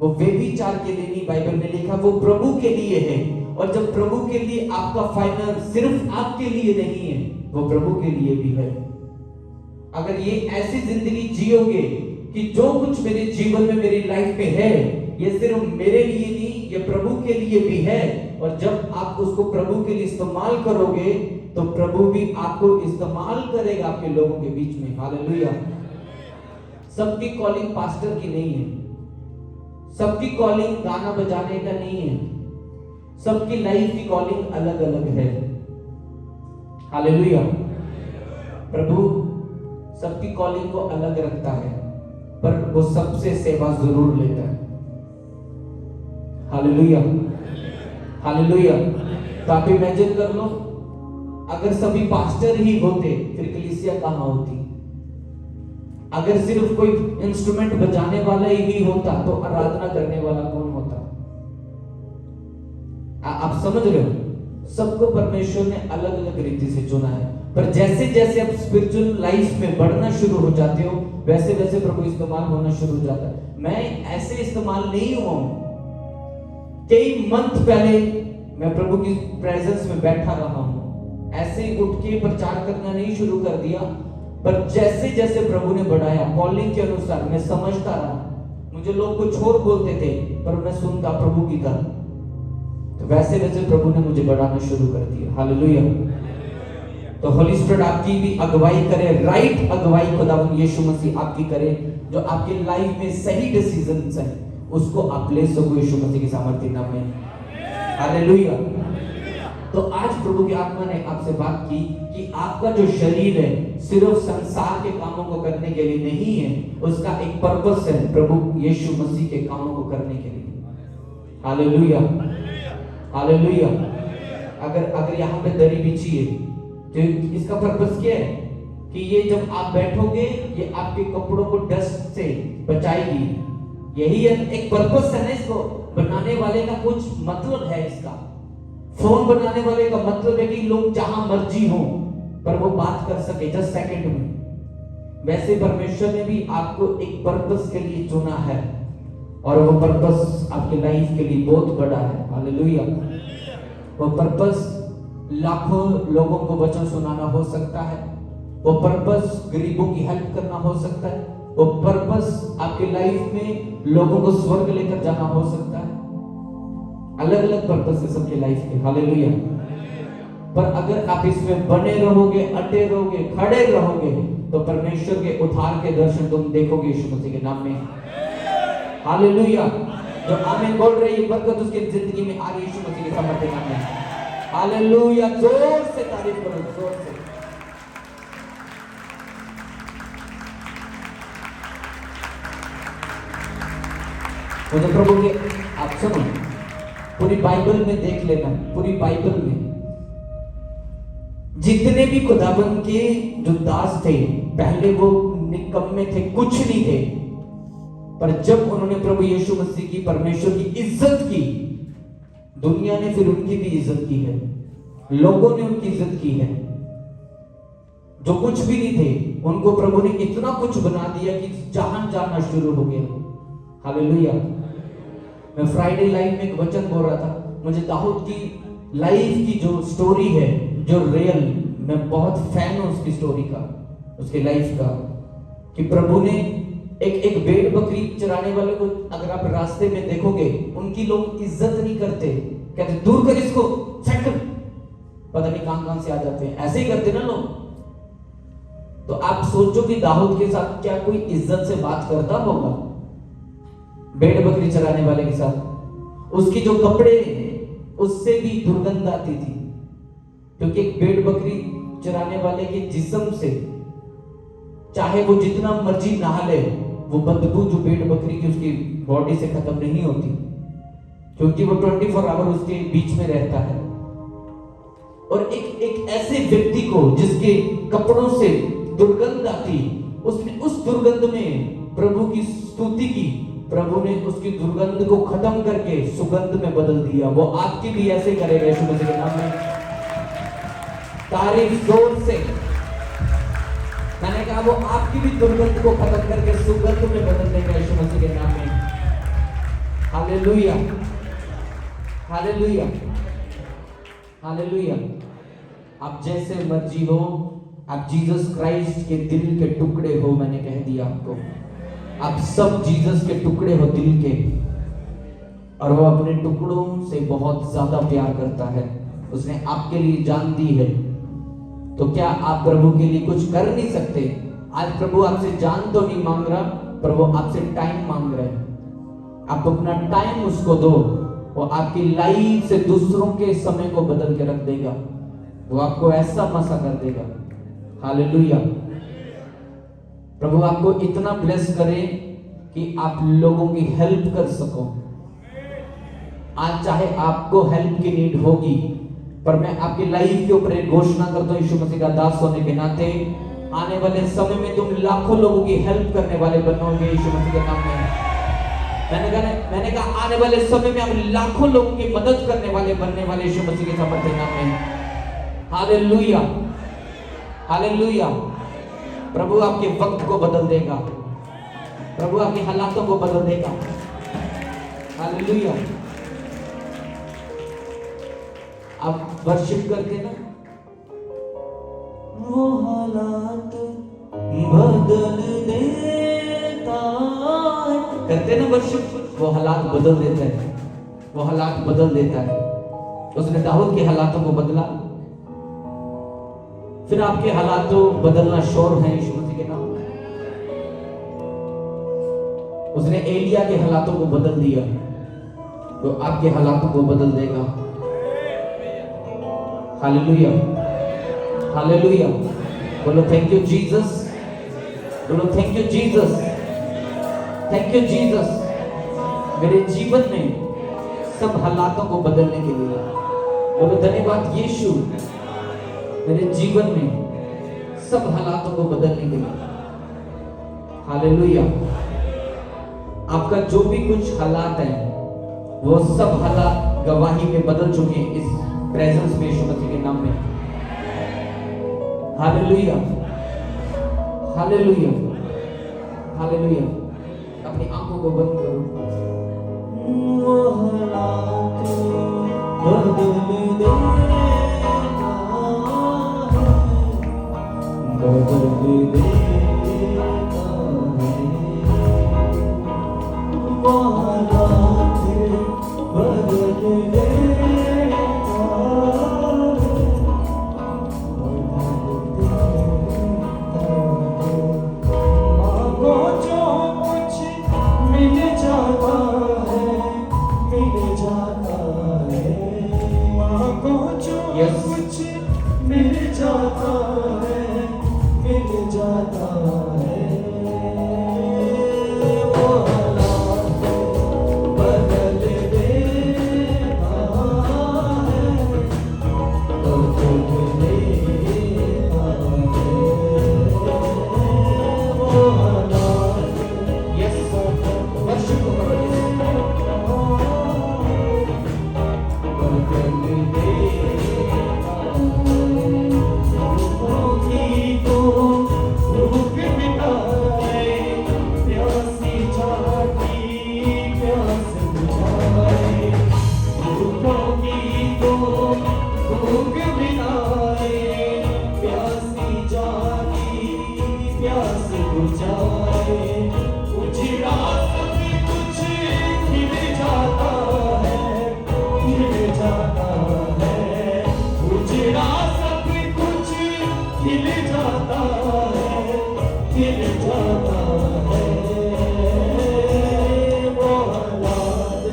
Speaker 2: वो व्यभिचार के लिए नहीं, बाइबल में लिखा वो प्रभु के लिए है। और जब प्रभु के लिए, आपका फाइनेंस सिर्फ आपके लिए नहीं है, वो प्रभु के लिए भी है। अगर ये ऐसी जिंदगी जियोगे कि जो कुछ मेरे जीवन में मेरी लाइफ में है ये सिर्फ मेरे लिए नहीं, ये प्रभु के लिए भी है, और जब आप उसको प्रभु के लिए इस्तेमाल करोगे तो प्रभु भी आपको इस्तेमाल करेगा आपके लोगों के बीच में। हालेलुया। सबकी कॉलिंग पास्टर की नहीं है, सबकी कॉलिंग गाना बजाने का नहीं है, सबकी लाइफ की कॉलिंग अलग अलग है। हालेलुया। प्रभु सबकी कॉलिंग को अलग रखता है, पर वो सबसे सेवा जरूर लेता है। Hallelujah, hallelujah. तो आप इमेजिन कर लो, अगर सभी पास्टर ही होते फिर कलीसिया कहां होती। अगर सिर्फ कोई इंस्ट्रूमेंट बजाने वाला ही होता तो आराधना करने वाला कौन होता। आप समझ रहे हो, सबको परमेश्वर ने अलग अलग रीति से चुना है, पर जैसे जैसे आप स्पिरिचुअल लाइफ में बढ़ना शुरू हो जाते हो वैसे वैसे प्रभु इस्तेमाल होना शुरू हो जाता है। मैं ऐसे इस्तेमाल नहीं हुआ हूं, कई मंथ पहले मैं प्रभु की प्रेजेंस में बैठा रहा हूं, ऐसे ही उठ के प्रचार करना नहीं शुरू कर दिया, पर जैसे जैसे प्रभु ने बढ़ाया कॉलिंग के अनुसार मैं समझता रहा। मुझे लोग कुछ और बोलते थे पर मैं सुनता प्रभु की तरह, तो वैसे वैसे प्रभु ने मुझे बढ़ाना शुरू कर दिया। हालेलुया। तो होली स्पिरिट आपकी भी अगुवाई करे, राइट अगुवाई खुदावंद यीशु मसीह आपकी करे, जो आपकी लाइफ में सही डिसीजंस हैं उसको आप ले सको यीशु मसीह के सामर्थ्य नाम में। हालेलुया। तो आज प्रभु की आत्मा ने आपसे बात की कि आपका जो शरीर है सिर्फ संसार के कामों को करने के लिए नहीं है, उसका एक पर्पस है प्रभु यीशु मसीह के कामों को करने के लिए। Hallelujah, hallelujah. अगर यहाँ पे दरी बिछी है तो इसका पर्पस क्या है कि ये जब आप बैठोगे ये आपके कपड़ों को डस्ट से बचाएगी। यही एक पर्पस है ना, इसको बनाने वाले का कुछ मतलब है। इसका फोन बनाने वाले का मतलब है कि लोग जहां मर्जी हो पर वो बात कर सके जस्ट सेकंड में। वैसे परमेश्वर ने भी आपको एक पर्पस के लिए चुना है और वो पर्पस आपके लाइफ के लिए बहुत बड़ा है। हालेलुया। वो पर्पस लाखों लोगों को वचन सुनाना हो सकता है, वो पर्पस गरीबों की हेल्प करना हो सकता है, वो पर्पस आपके लाइफ में लोगों को स्वर्ग लेकर जाना हो सकता है। अलग अलग पर्पस है सबके लाइफ के। हालेलुया। पर अगर आप इसमें बने रहोगे, अटे रहोगे, खड़े रहोगे तो परमेश्वर के उद्धार के दर्शन तुम देखोगे यीशु मसीह के नाम में। हालेलुया। जो आमीन बोल रहे ये बरकत उसकी जिंदगी में आ रही यीशु मसीह के सामर्थ्य नाम में। हालेलुया। जोर से तारीफ करो, जोर से। मुझे प्रभु के आप सुनो, पूरी बाइबल में देख लेना, पूरी बाइबल में जितने भी खुदाबंद के जो दास थे, पहले वो निकम्मे थे, कुछ नहीं थे, पर जब उन्होंने प्रभु यीशु मसीह की, परमेश्वर की इज्जत की, दुनिया ने फिर उनकी भी इज्जत की है, लोगों ने उनकी इज्जत की है। जो कुछ भी नहीं थे उनको प्रभु ने इतना कुछ बना दिया कि जहान जानना शुरू हो गया। हालेलुया। मैं फ्राइडे लाइव में एक वचन बोल रहा था, मुझे दाऊद की लाइफ की जो स्टोरी है, जो रियल, मैं बहुत फैन हूं उसकी स्टोरी का, उसके लाइफ का, कि प्रभु ने एक भेड़ बकरी चराने वाले को अगर आप रास्ते में देखोगे, उनकी लोग इज्जत नहीं करते, कहते दूर कर इसको, सेट कर, पता नहीं कहां से आ जाते हैं, ऐसे ही करते ना लोग। तो आप सोचो कि दाऊद के साथ क्या कोई इज्जत से बात करता होगा भेड़ बकरी चराने वाले के साथ? उसकी जो कपड़े उससे भी दुर्गंध आती थी, क्योंकि एक भेड़ बकरी चराने वाले के जिस्म से चाहे वो जितना मर्जी नहा ले, वो बदबू जो भेड़ बकरी की उसकी बॉडी से खत्म नहीं होती, क्योंकि वो 24 आवर उसके बीच में रहता है। और एक ऐसे व्यक्ति को जिसके कपड़ों से दुर्गंध आती, उसने उस दुर्गंध में प्रभु की स्तुति की, प्रभु ने उसकी दुर्गंध को खत्म करके सुगंध में बदल दिया। वो आपकी भी ऐसे करेगा यीशु मसीह के नाम में। तारीफ जोर से। मैंने कहा वो आपकी भी दुर्गंध को खत्म करके सुगंध में बदल देगा यीशु मसीह के नाम में। Hallelujah, hallelujah, hallelujah. आप जैसे मर्जी हो, आप जीसस क्राइस्ट के दिल के टुकड़े हो। मैंने कह दिया आपको, आप सब जीसस के टुकड़े हो दिल के, और वो अपने टुकड़ों से बहुत ज्यादा प्यार करता है। उसने आपके लिए जान दी है, तो क्या आप प्रभु के लिए कुछ कर नहीं सकते? आज प्रभु आपसे जान तो नहीं मांग रहा, पर वो आपसे टाइम मांग रहे हैं। आप अपना टाइम उसको दो, वो आपकी लाइफ से दूसरों के समय को बदल के रख देगा। वो आपको ऐसा मसा कर देगा। हालेलुया। प्रभु आपको इतना ब्लेस करे कि आप लोगों की हेल्प कर सको। आज चाहे आपको हेल्प की नीड होगी, पर मैं आपकी लाइफ के ऊपर एक घोषणा करता हूं यीशु मसीह का दास होने के नाते, आने वाले समय में तुम लाखों लोगों की हेल्प करने वाले बनोगे यीशु मसीह के नाम में। मैंने कहा आने वाले समय में आप लाखों लोगों की मदद करने वाले बनने वाले यीशु मसीह के सामर्थ्य नाम में। Hallelujah, hallelujah. प्रभु आपके वक्त को बदल देगा, प्रभु आपके हालातों को बदल देगा। हालेलुया। आप वर्शिप करके ना, वो हालात बदल देता है, करते ना वर्शिप, वो हालात बदल देता है, वो हालात बदल देता है। उसने दाऊद के हालातों को बदला, फिर आपके हालातों बदलना शोर है यीशु मसीह के नाम में। उसने एलिया के हालातों को बदल दिया, तो आपके हालातों को बदल देगा। Hallelujah, hallelujah. बोलो थैंक यू जीसस, बोलो thank you Jesus, thank you Jesus. मेरे जीवन में सब हालातों को बदलने के लिए बोलो धन्यवाद यीशु। मेरे जीवन में सब हालातों को बदलने के लिए। हालेलुया। आपका जो भी कुछ हालात है, वो सब हालात गवाही में बदल चुके हैं इस प्रेजेंस में यीशु मसीह के नाम में। Hallelujah, hallelujah, hallelujah. अपनी आंखों को बंद करो। वो हालात बदल देगा, बदल देगा वो हालात बदल देगा, मांगो जो कुछ मिल जाता है, मिल जाता है। मांगो जो कुछ मिल जाता है, मिल जाता
Speaker 3: मिल जाता है वो हालात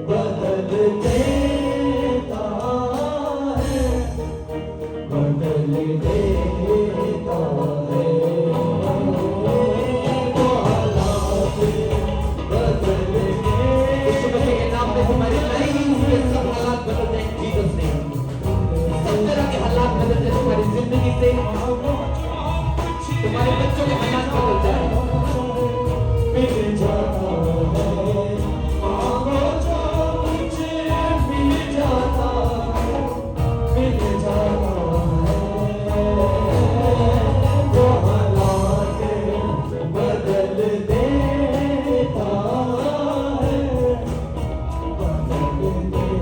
Speaker 3: बदल देता है बदल देता है वो हालात बदल
Speaker 2: यीशु मसीह के नाम में तुम्हारी लाइफ में सब हालात बदल जाए जीसस ने सब तरह के हालात बदल जाए तुम्हारी जिंदगी से तुम्हारे बच्चों के हालात बदल जाए
Speaker 3: मिल जाता है मांगो जो मुझे मिल जाता है मिल जाता है वो हालात बदल देता है बदल देता है वो हालात बदल देता है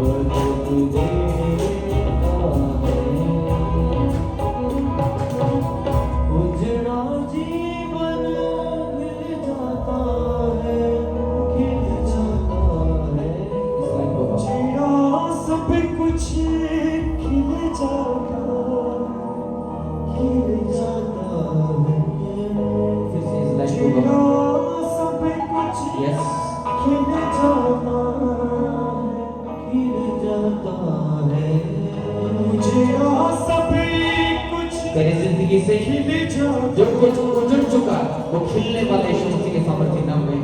Speaker 3: बदल देता है उजड़ा जीवन मिल जाता है खिल जाता है चिड़ा सब कुछ खिल जाता है
Speaker 2: फिर से इस लाइन को
Speaker 3: चिड़ा
Speaker 2: गाओ
Speaker 3: सब कुछ
Speaker 2: यस
Speaker 3: खिल जाता है मुझे सब कुछ
Speaker 2: तेरी जिंदगी से
Speaker 3: खिल जाता
Speaker 2: जो कुछ उजड़ चुका वो खिलने वाला यीशु मसीह के सामर्थ्य नाम में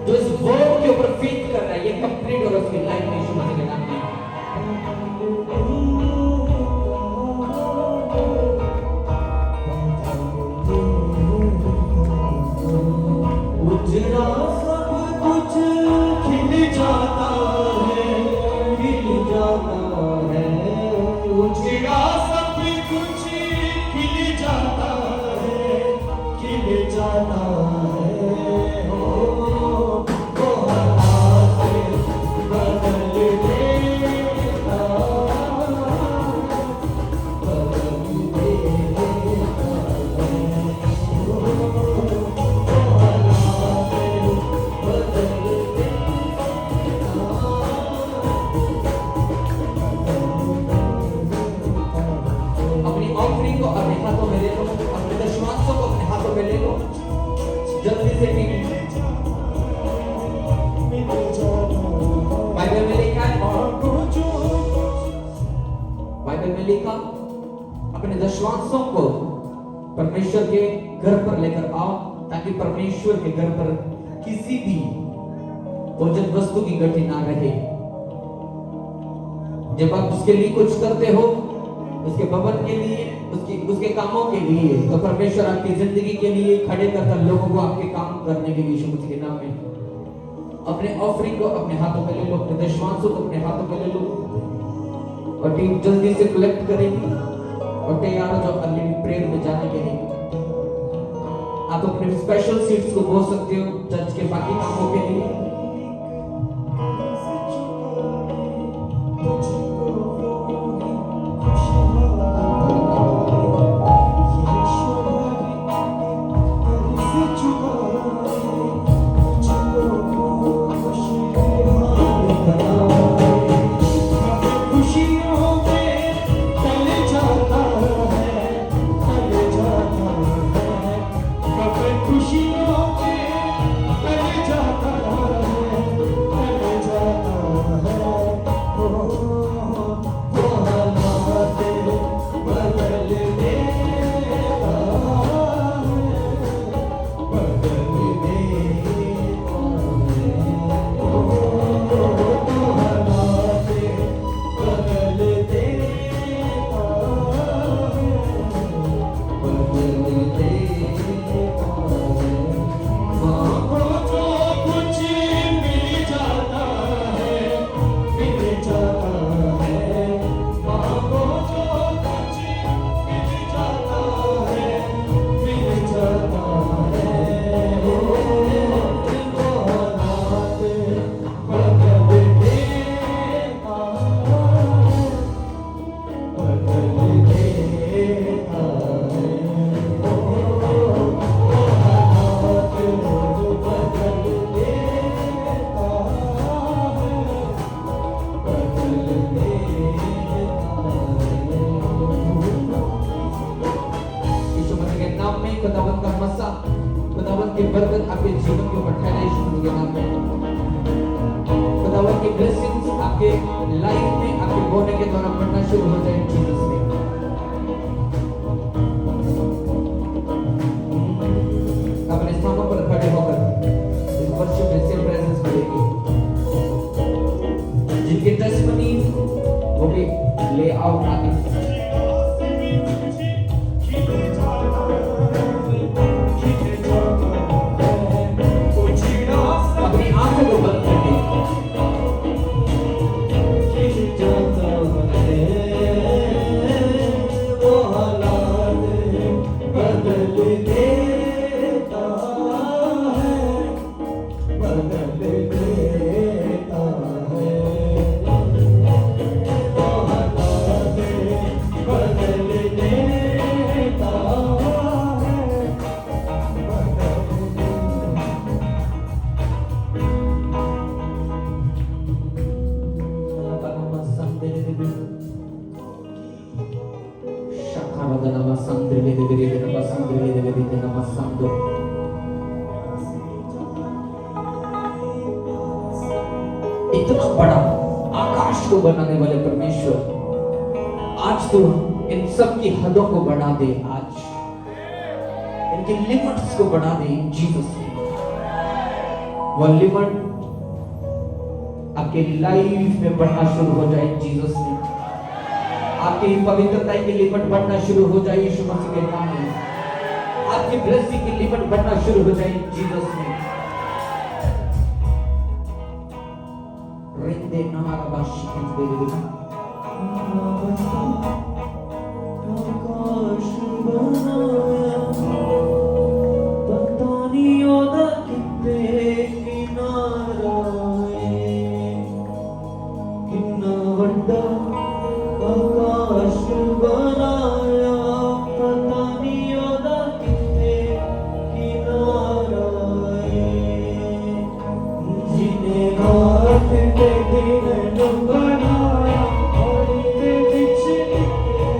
Speaker 2: जो इस वर्ड के ऊपर फेथ कर रहा है ये कंप्लीट और उसकी लाइफ में यीशु मसीह के नाम में
Speaker 3: उजड़ा सब कुछ खिल जाता है खिल जाता है उजड़ा सब कुछ खिल जाता है खिल जाता है हो वो हालात बदल देता बदल देता
Speaker 2: अपनी ऑफरिंग को अपने हाथों में ले लो अपने दशमांशों को अपने हाथों में ले लो जल्दी से टीम बाइबल में लिखा है बाइबल में लिखा अपने दशमांशों को परमेश्वर के घर पर लेकर आओ ताकि परमेश्वर के घर पर किसी भी भोजन वस्तु की गति ना रहे जब आप उसके लिए कुछ करते हो उसके भवन के लिए उसके कामों के लिए तो परमेश्वर आपकी जिंदगी के लिए खड़े करता लोगों को आपके काम करने के लिए यीशु मसीह के नाम में अपने ऑफरिंग को अपने हाथों में ले लो अपने दशमांशों को अपने हाथों में ले लो और टीम जल्दी से कलेक्ट करेगी और तैयार हो जाओ अगली प्रेयर में जाने के लिए आप अपने स्पेशल सीट्स को बोल सकते हो चर्च के बाकी कामों के लिए
Speaker 3: खुशियों में
Speaker 2: आपके लाइफ में आपके बोलने के द्वारा बढ़ना शुरू हो जाए जीसस में। अपने स्थानों पर खड़े होकर इस वर्षिप में से प्रेजेंस मिलेगी। जिनके टेस्टमनी वो भी ले आओ आगे। अपनी आंखों को बंद करके
Speaker 3: वो हालात बदल देता है, बदल देता है। वो हालात बदल देता है,
Speaker 2: इतना बड़ा आकाश को बनाने वाले परमेश्वर आज तो इन सब की हदों को बढ़ा दे, आज इनकी लिमिट्स को बढ़ा दे जीसस ने। वो लिमिट आपके लाइफ में बढ़ना शुरू हो जाए जीसस ने। आपकी पवित्रता की लिमिट बढ़ना शुरू हो जाए यीशु मसीह के नाम में। आपकी ब्लेसिंग की लिमिट बढ़ना शुरू हो जाए जीसस में। रिंदे नमारा बाशी के दे
Speaker 3: आकाश बनाया पता नहीं ओदा कितने किनारा है, कितना वड्डा आकाश बनाया पता नहीं ओदा कितने किनारा है। जिन्हें रात के दिन बनाया और इनके बीच निकला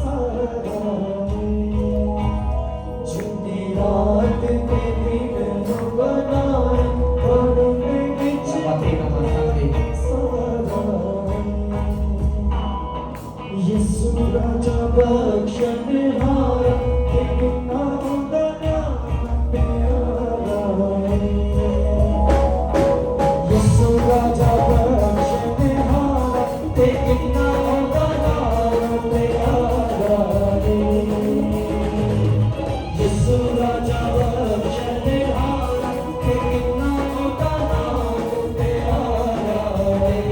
Speaker 3: सारा है। जिन्हें रात के दिन बनाया और इनके बीच निकला सारा है। यीशु राजा बख्शनहारा कितना बड़ा प्यारा है। यीशु राजा बख्शनहारा कितना बड़ा प्यारा है। यीशु राजा बख्शनहारा कितना बड़ा प्यारा है।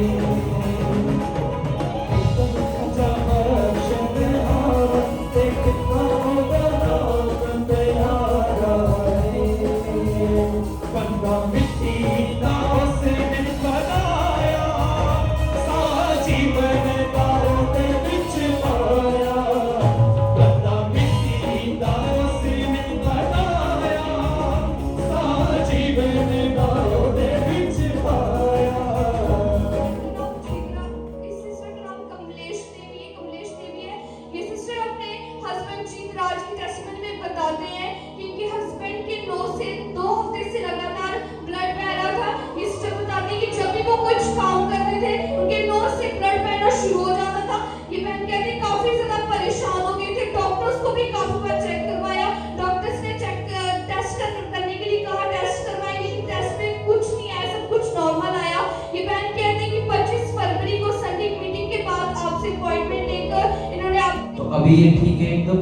Speaker 2: अभी ये ठीक है एकदम?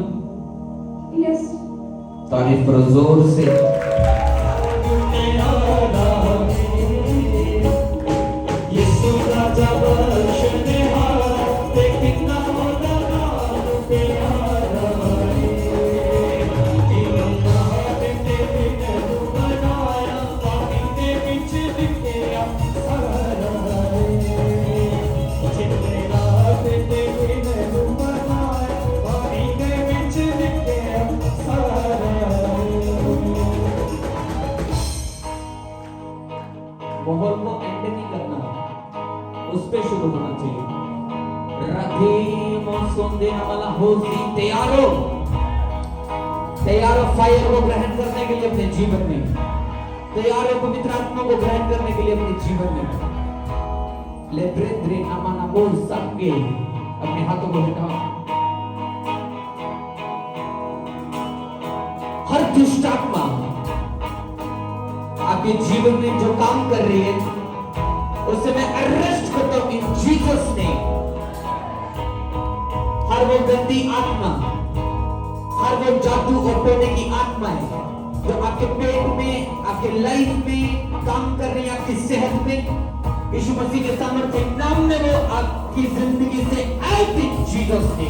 Speaker 4: यस।
Speaker 2: तारीफ करो जोर से।
Speaker 3: यीशु राजा बख्शनहारा कितना बड़ा प्यारा है। जिन्हें रात के दिन बनाया पानी के बीच दिखया सारा है। जिन्हें रात के दिन बनाया पानी के बीच दिखया सारा है।
Speaker 2: मोहर को एंड नहीं करना, उस पे शुरू होना चाहिए। राधे मोसोंदे नमला होसी तैयारो फायर को ग्रहण करने के लिए अपने जीवन में, तैयार हो पवित्र आत्मा को ग्रहण करने के लिए अपने जीवन में। लेब्रेंद्रे नमाना बोल सबके अपने हाथों को उठाओ। हर दुष्ट आत्मा आपके जीवन में जो काम कर रही है उसे मैं अरेस्ट करता हूं इन जीसस ने। हर वो गंदी आत्मा, हर वो जादू और टोने की आत्मा है जो आपके पेट में, आपके लाइफ में काम कर रही है, आपकी सेहत में, यीशु मसीह के सामर्थ्य नाम में वो आपकी जिंदगी से आउट इन जीसस ने।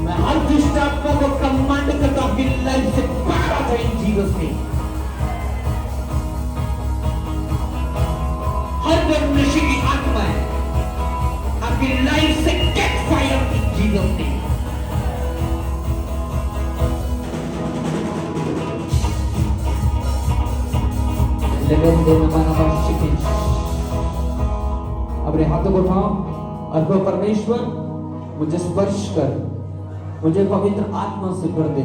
Speaker 2: मैं हर दुष्ट आत्मा को कमांड करता हूं आपकी लाइफ से बाहर आ जाए इन जीसस ने। हर वो नशे की आत्मा है आपकी लाइफ से गेट फायर इन जीसस ने। अपने हाथों को उठाओ और कहो परमेश्वर मुझे स्पर्श कर, मुझे पवित्र आत्मा से भर दे।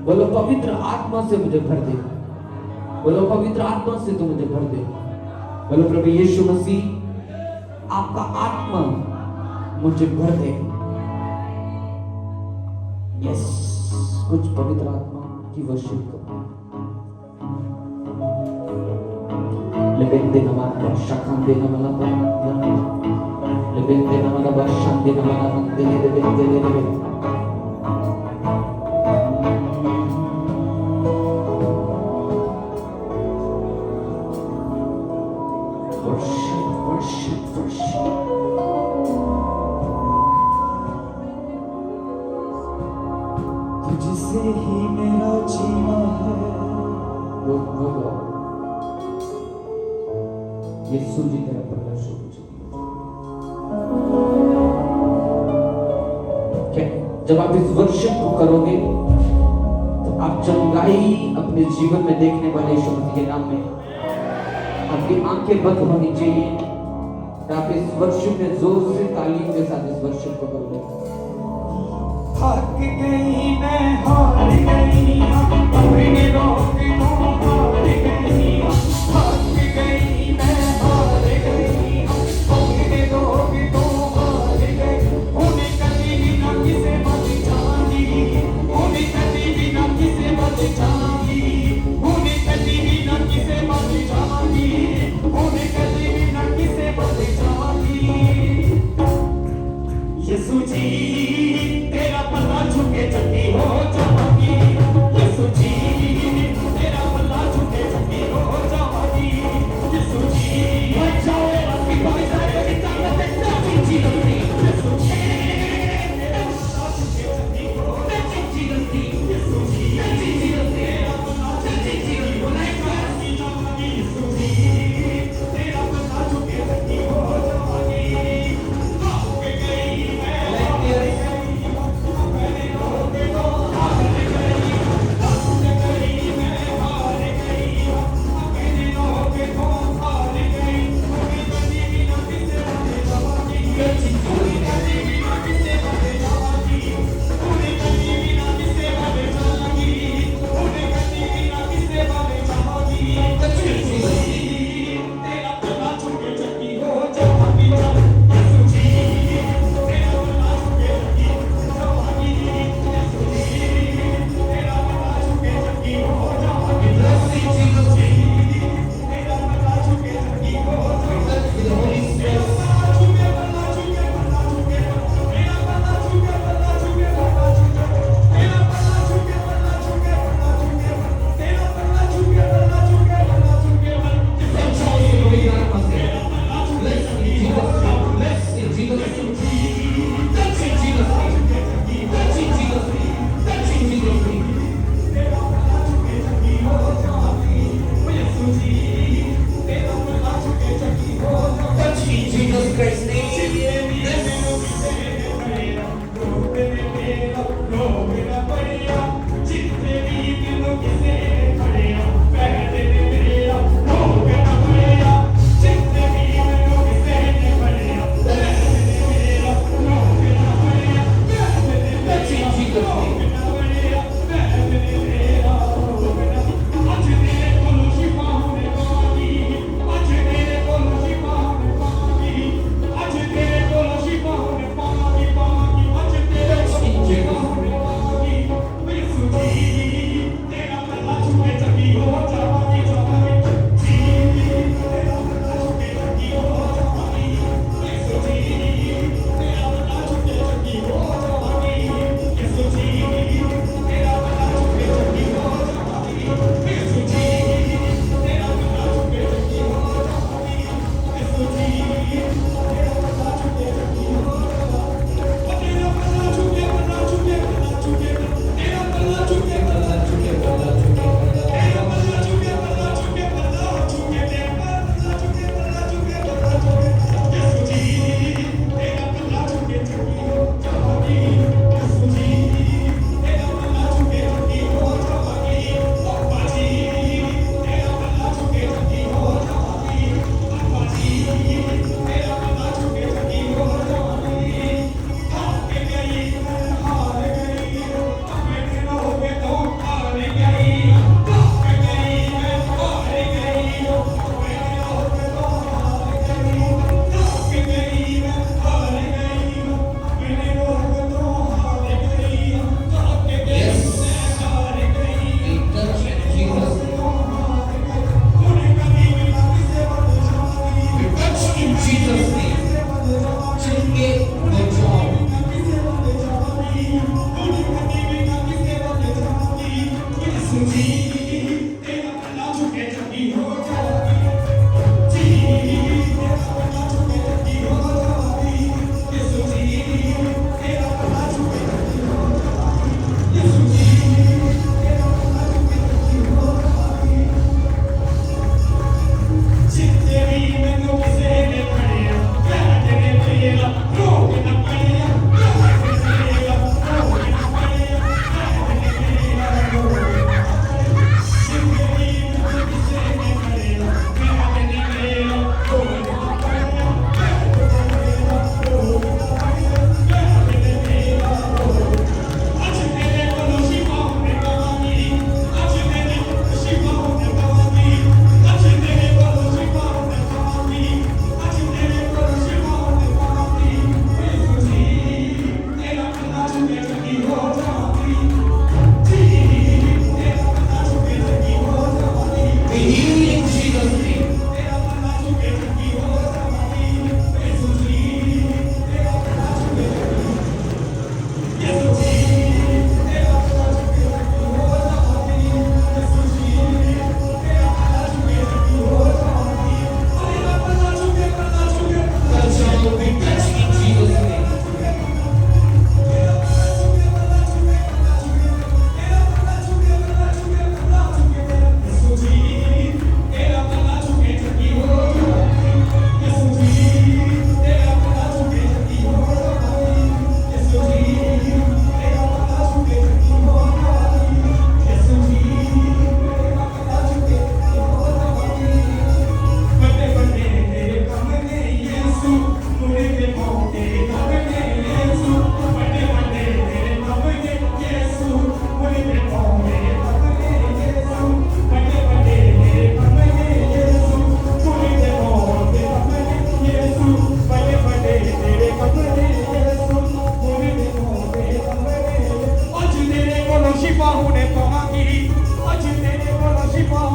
Speaker 2: बोलो पवित्र आत्मा से मुझे भर दे। बोलो पवित्र आत्मा से तू मुझे भर दे। बोलो प्रभु यीशु मसीह आपका आत्मा मुझे भर दे। यस, कुछ पवित्र आत्मा की वर्शिप करो। Lebende namana shakande namana namana lebende namana bashande namana mandele lebende lebende worship
Speaker 3: तुझसे ही मेरा जीना है।
Speaker 2: वो यीशु जी तेरा प्रकाश हो क्या जब आप इस वर्शिप को करोगे तो आप चंगाई अपने जीवन में देखने वाले यीशु मसीह के नाम में आपकी आंखें बंद होनी चाहिए। आप इस वर्शिप में जोर से तालियों के साथ इस वर्शिप को करोगे।
Speaker 3: थक गई मैं, हार गई, अपने रोग को हार गई, थक गई मैं, हार गई, अपने रोग को हार गई। उन्हें कभी भी ना किसे मत जानी, उन्हें कभी भी ना किसे मत जानी, उन्हें कभी भी ना किसे मत जानी, उन्हें कभी भी ना किसे मत जानी। यीशु जी तेरा पता छुके चंगी हो जाऊंगी। यीशु जी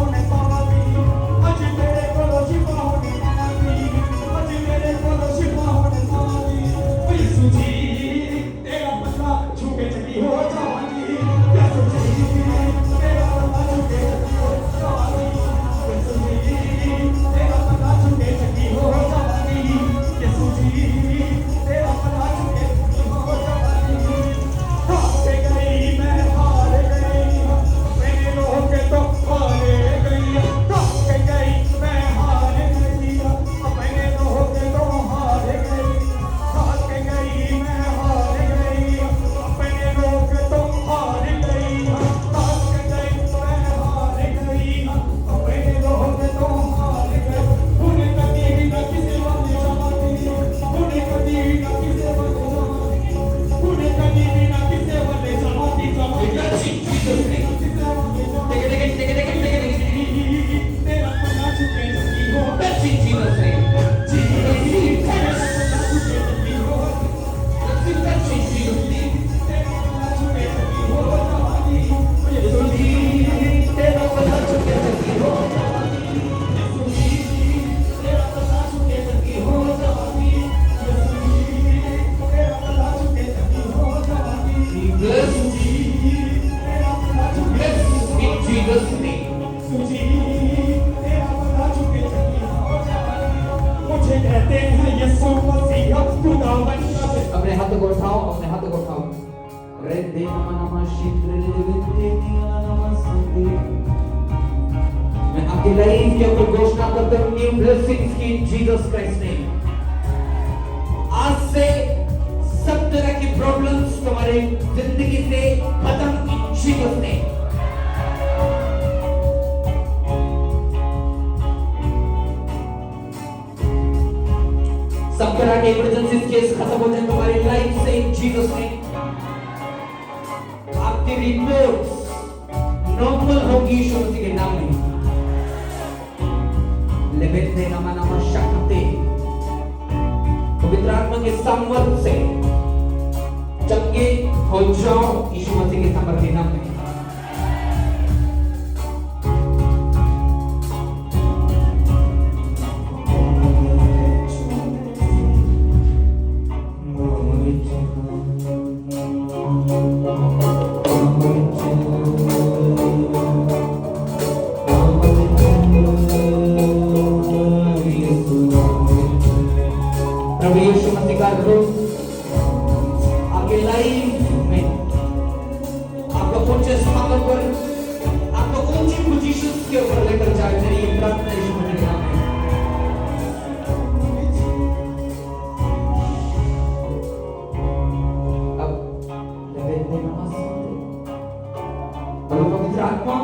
Speaker 3: होने पावी अज मेरे कोलों शिफा होने पावी अज मेरे कोलों शिफा होने पावी ओ यीशु जी तेरा बंदा छूके चली हो जावांगी यीशु जी तेरा बंदा छूके चली हो जावांगी यीशु जी तेरा बंदा छूके चली हो जावांगी यीशु जी तेरा बंदा छूके चली हो जावांगी हार गई मैं हार गई मैंने लोग तो हार गई हार गई मैं हार गई मैंने लोग तो हार गई हार गई मैं हार गई मैंने लोग तो हार गई हार गई मैं हार गई मैंने लोग तो हार गए उन्हें कभी भी न किसी वाले जमाती उन्हें कभी भी न किसी वाले जमाती उन्हें कभी भी न किसी वाले जमाती तेरा पता चुके चली हो तेरा पता चुके चली हो तेरा पता चुके चली हो जवानी यीशु जी तेरा पता चुके चली हो यीशु जी तेरा पता चुके चली हो जवानी यीशु जी तेरा पता चुके चली हो जवानी यीशु जी तेरा पता चुके
Speaker 2: In Jesus' name.
Speaker 3: यीशु जी तेरा पता चुके चली हो जवानी मुझे कहते हैं यीशु मसीह खुदावन का
Speaker 2: अपने हाथों को उठाओ, अपने हाथों को उठाओ। रेदे नमः नमः शीघ्र विद्ये नमः संते। मैं आपकी लाइफ के ऊपर घोषणा करता हूँ न्यू ब्लेसिंग्स की इन जीसस क्राइस्ट नेम। आज से सब तरह की प्रॉब्लम्स तुम्हारे जिंदगी से खत्म इन जीसस नेम। सब तरह के इमरजेंसीज केस खत्म हो जाए तुम्हारी लाइफ से इन जीसस नेम। आपकी रिपोर्ट्स नॉर्मल होगी यीशु मसीह के नाम में। लेबेते नमः नमः शक्ति पवित्र आत्मा के सामर्थ से चंगे हो जाओ यीशु मसीह के सामर्थ के नाम में। प्रभु यीशु मसीह का रूप आपके लाइफ में आपको ऊंचे स्थानों पर आपको ऊंची पोजीशंस के ऊपर लेकर जाए। मेरी ये प्रार्थना यीशु मसीह के नाम में। अब लेबेते नमः संते। बोलो पवित्र आत्मा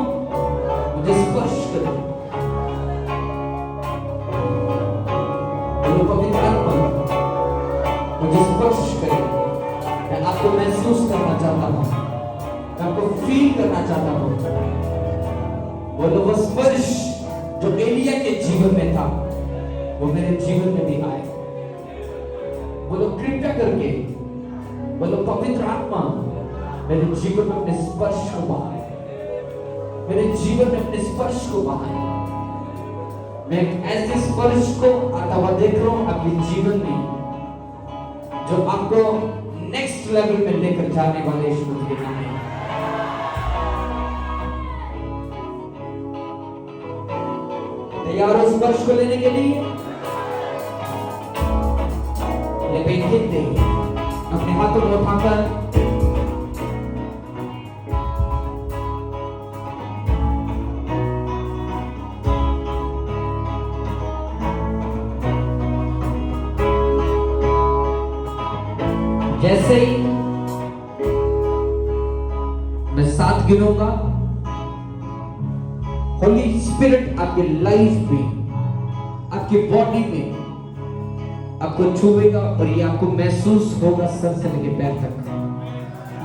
Speaker 2: मुझे स्पर्श करो। बोलो पवित्र आत्मा मुझे स्पर्श करें। मैं आपको महसूस करना चाहता हूँ, मैं आपको फील करना चाहता हूँ। बोलो वो स्पर्श जो एलिया के जीवन में था वो मेरे जीवन में भी आए। बोलो कृपया करके, बोलो पवित्र आत्मा मेरे जीवन में अपने स्पर्श को बहाए, मेरे जीवन में अपने स्पर्श को बहाए। मैं एक ऐसे स्पर्श को आता हुआ देख रहा हूं आपके जीवन में जो आपको नेक्स्ट लेवल में लेकर जाने वाले यीशु मसीह के नाम में। तैयार हो स्पर्श को लेने के लिए? लेकिन अपने हाथों को उठाकर जैसे ही मैं 7 गिनूंगा, होली स्पिरिट आपके लाइफ में, आपकी बॉडी में आपको छुएगा और ये आपको महसूस होगा सर से लेकर पैर तक।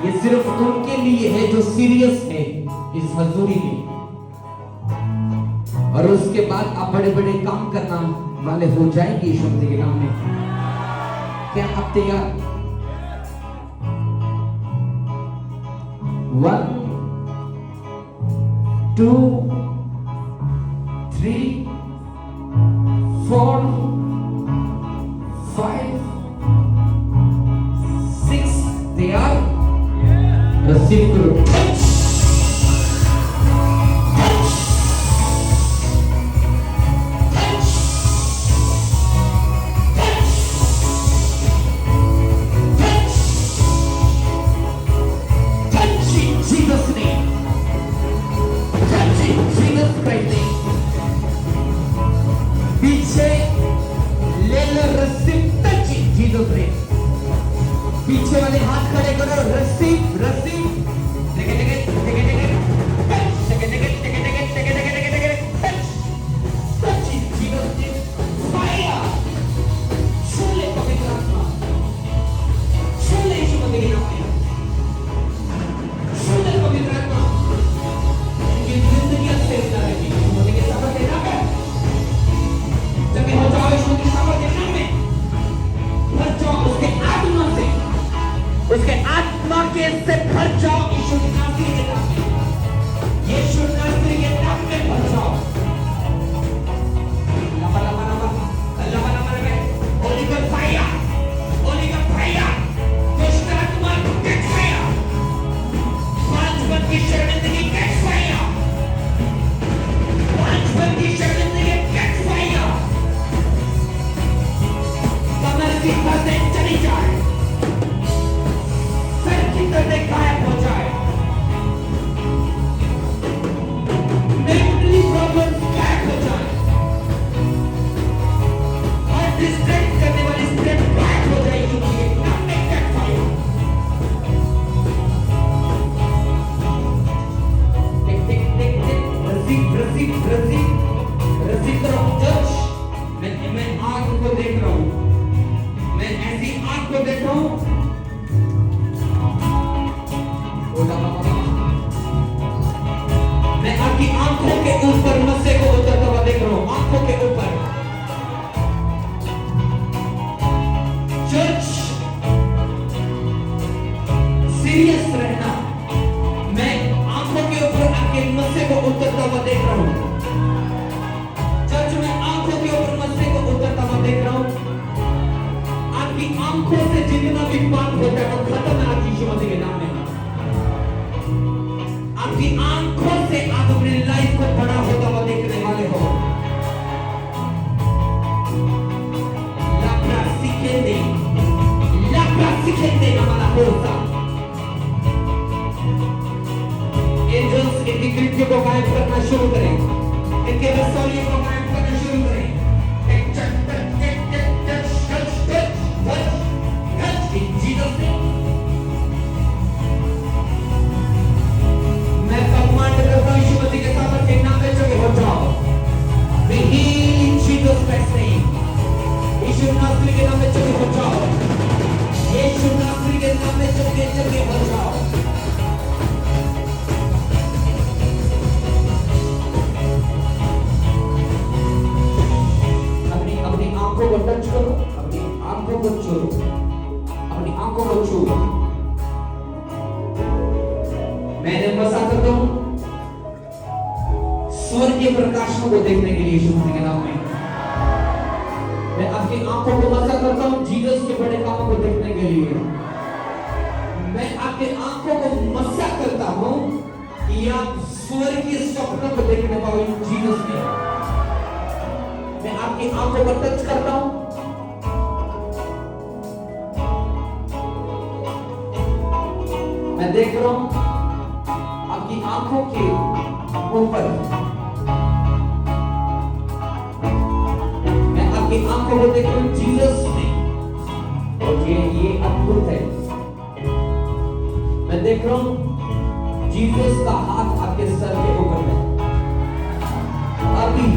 Speaker 2: ये सिर्फ उनके लिए है जो सीरियस है इस हजूरी में, और उसके बाद आप बड़े बड़े काम करना वाले हो जाएंगे यीशु मसीह के नाम में। क्या आप तैयार? 1 2
Speaker 3: 3, 4, 5, 6. तैयार?
Speaker 2: रिसीव करो। पीछे ले लो रस्सी, टच जीसस नेम। पीछे वाले हाथ खड़े करो, रस्सी रस्सी, टेके टेके टेके टेके टच, टेके टेके टेके टेके टेके टेके टेके टेके touch, touch Jesus name. Fire, छूले पवित्र आत्मा, छूले यीशु मसीह के नाम में, छूले पवित्र आत्मा, इनकी जिंदगी से उतारे यीशु मसीह के सामर्थ के नाम में। जब हो जाओ यीशु मसीह के सामर्थ के नाम में, भर जाओ उसके आत्मा से, उसके आत्मा के से भर जाओ यीशु नासरी के नाम में, यीशु नासरी के नाम में भर जाओ। लबा लबा लबा लबा लबा लबा, Holi God fire, Holi God fire, दुष्ट आत्मा कैच फायर, 5 पद की शर्मिंदगी कैच फायर, 5 पद की शर्मिंदगी कैच फायर, कमर की फंसे चली जाए, करने गायब हो जाए, मेंटली प्रॉब्लम गायब हो जाए, और डिस्ट्रैक्ट करने वाली स्ट्रेस गायब हो जाए यीशु के नाम में। कैच फायर, टिक टिक टिक टिक, रसीद रसीद रसीद रसीद करो। चर्च, मैं आग को देख रहा हूँ, मैं ऐसी आग को देख रहा हूँ। मैं आपकी आंखों के ऊपर मस्से को उतरता हुआ देख रहा हूं, आंखों के ऊपर। चर्च, सीरियस रहना। मैं आंखों के ऊपर आपके मस्से को उतरता हुआ देख रहा हूं। चर्च में आंखों के ऊपर मस्से को उतरता हुआ देख रहा हूं। आपकी आंखों से जितना भी पाप होता है वो खत्म है आज यीशु मसीह के नाम में। आपकी आंखों से आप अपनी लाइफ को बड़ा होता हुआ देखने वाले हो। लाप्रा सिखेंदे हमारा होता। एंजल्स इनकी कृत्य को गायब करना शुरू करें, इनके रसौलियों को गायब करना शुरू करें। एक touch touch touch touch touch touch touch touch in Jesus name. Command करता हूं यीशु मसीह के सामर्थ के नाम में चले हो जाओ। Be healed in Jesus Christ's name. यीशु नासरी के नाम में चले हो जाओ, यीशु नासरी के नाम में चले चले हो जाओ। अपनी अपनी आंखों को टच करो, अपनी आंखों को छू, अपनी आंखों को छू। मैंने मसा करता हूं स्वर्गीय प्रकाशों को देखने के लिए यीशु मसीह के नाम में। मैं आपकी आंखों को मसा करता हूं जीसस के बड़े कामों को देखने के लिए। मैं आपकी आंखों को मसा करता हूं कि आप स्वर्गीय स्वप्नों को देखने पाओ जीसस में। मैं आपकी आंखों को टच करता हूं, मैं देख रहा हूं आपकी आंखों के ऊपर। मैं आपकी आंखों को देख रहा हूं जीसस में, और ये अद्भुत है। मैं देख रहा हूं जीसस का हाथ आपके सर के ऊपर है। अभी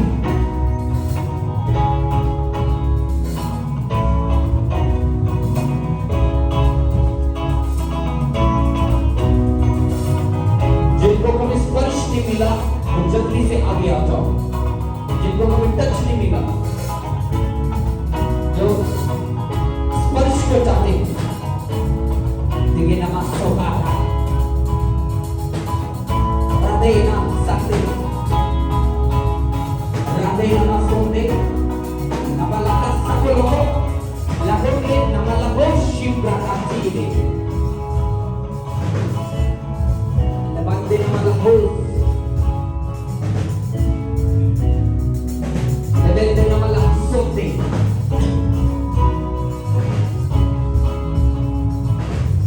Speaker 2: जिनको कभी स्पर्श नहीं मिला वो जल्दी से आगे आ जाओ। जिनको कभी टच नहीं मिला, जो स्पर्श को चाहते हैं, देखिए नमाज सोहा राधे नाम सकते Shibrakatiri. Lepas dia malambus. Lepas dia malangsote.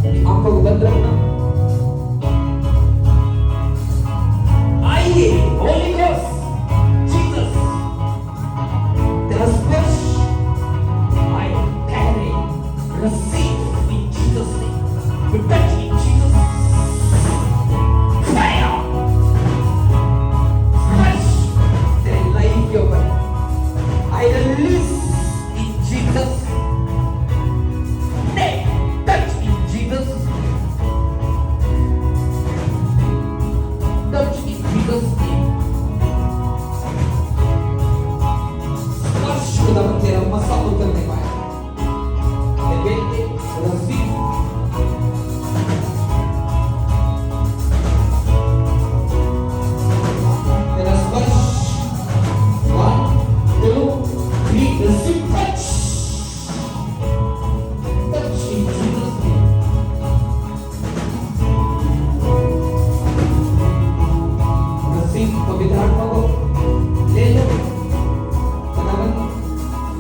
Speaker 2: Di angkau bandar na. Aye, Holy Ghost, Jesus. Telah splash. I carry, receive in Jesus' name. Repent in Jesus' fire. Splash. Their life your body. I release in Jesus' name. Touch in Jesus' touch in Jesus' name. स्पर्श खुदावन तेरा मसा उतरने पाए बेटे रसी तेरा स्पर्श 1 2 3 रसी touch touch in Jesus' name. रसी पवित्र आत्मा को ले लो खुदावन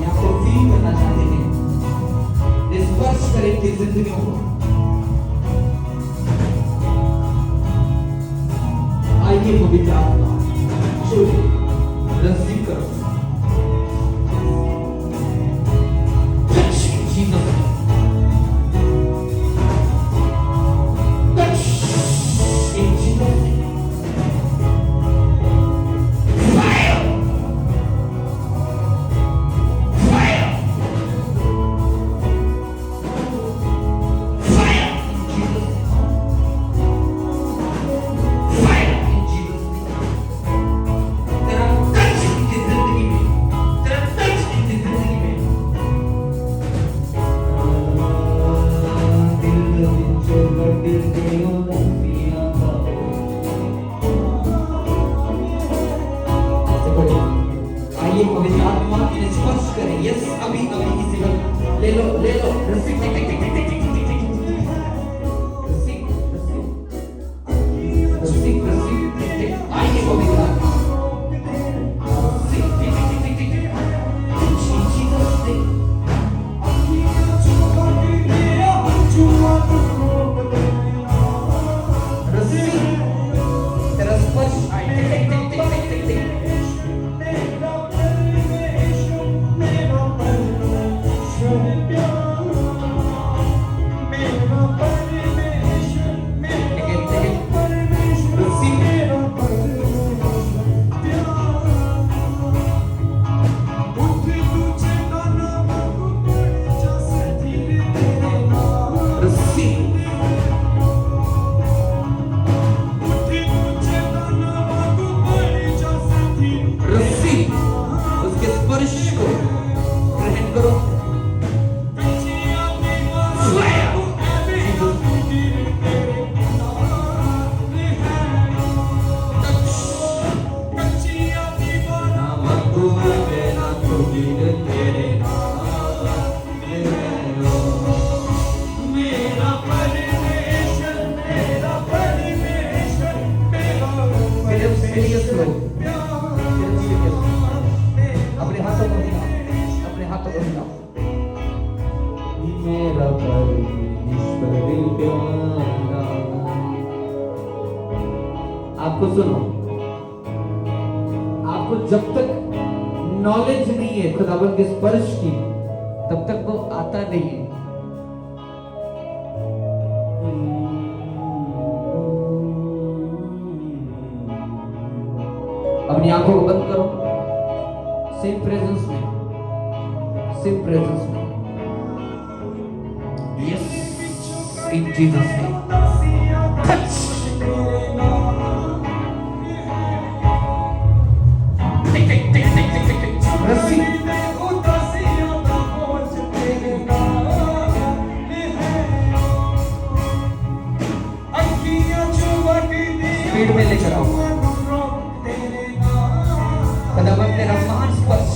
Speaker 2: यहाँ पे फील करना चाहते हैं स्पर्श करें इनकी जिंदगियों को आइए पवित्र आत्मा छोड़िए रिसीव करो touch in Jesus name. Touch in Jesus name. Fire. Fire. Fire in Jesus name. Fire in Jesus name. तेरा touch इनकी जिंदगी में, तेरा touch इनकी जिंदगी में। दिल विचों दिल देओ लंबिया बाओ। ऐसे पढ़िए। आइए पवित्र आत्मा इन्हें स्पर्श करें। यस अभी अभी किसी को ले लो रस्सी टिक टिक टिक टिक टिक टिक टिक टिक रस्सी टिक टिक आइए पवित्र आत्मा रस्सी टिक टिक टिक टिक टिक touch in Jesus name. रस्सी तेरा स्पर्श टिक टिक टिक टिक टिक टिक टिक रस्सी उसके स्पर्श को ग्रहण करो Fire. Serious लोग अपने हाथों को हिलाओ अपने हाथों को हिलाओ मेरा परमेश्वर प्यारा आपको सुनो आपको जब तक नॉलेज नहीं है खुदावन के स्पर्श की तब तक वो आता नहीं है अपनी आंखों को बंद करो सेम प्रेजेंस में yes in Jesus name touch टिक टिक टिक टिक टिक टिक रस्सी स्पीड में लेकर आओ खुदावन तेरा महान स्पर्श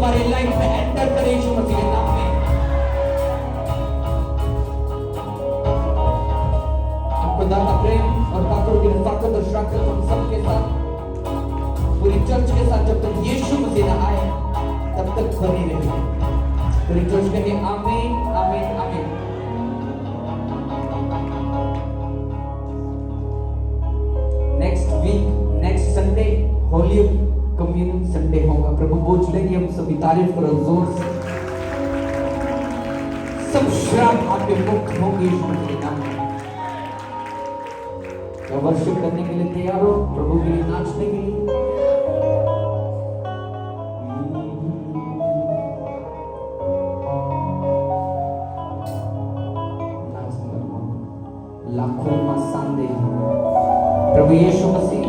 Speaker 2: तुम्हारी लाइफ में एंटर करे यीशु मसीह के नाम में। खुदा का प्रेम और ठाकुर की रफ़ाकत और शफ़क़त हम सबके साथ, पूरी चर्च के साथ जब तक यीशु मसीह ना आए तब तक बनी रहे। पूरी चर्च कहे आमीन आमीन आमीन। Next week next Sunday holy communion Sunday होगा। प्रभु बोझ लेंगे, हम सभी तारीफ करो जोर से। सब श्राप आपके मुक्त होंगे यीशु मसीह के नाम में। क्या वर्शिप करने के लिए तैयार हो? प्रभु के लिए नाचने के लिए? लाखों मसांदे प्रभु यीशु मसीह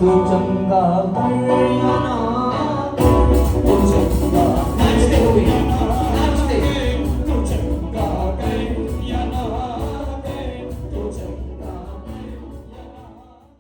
Speaker 2: तू चंगा भला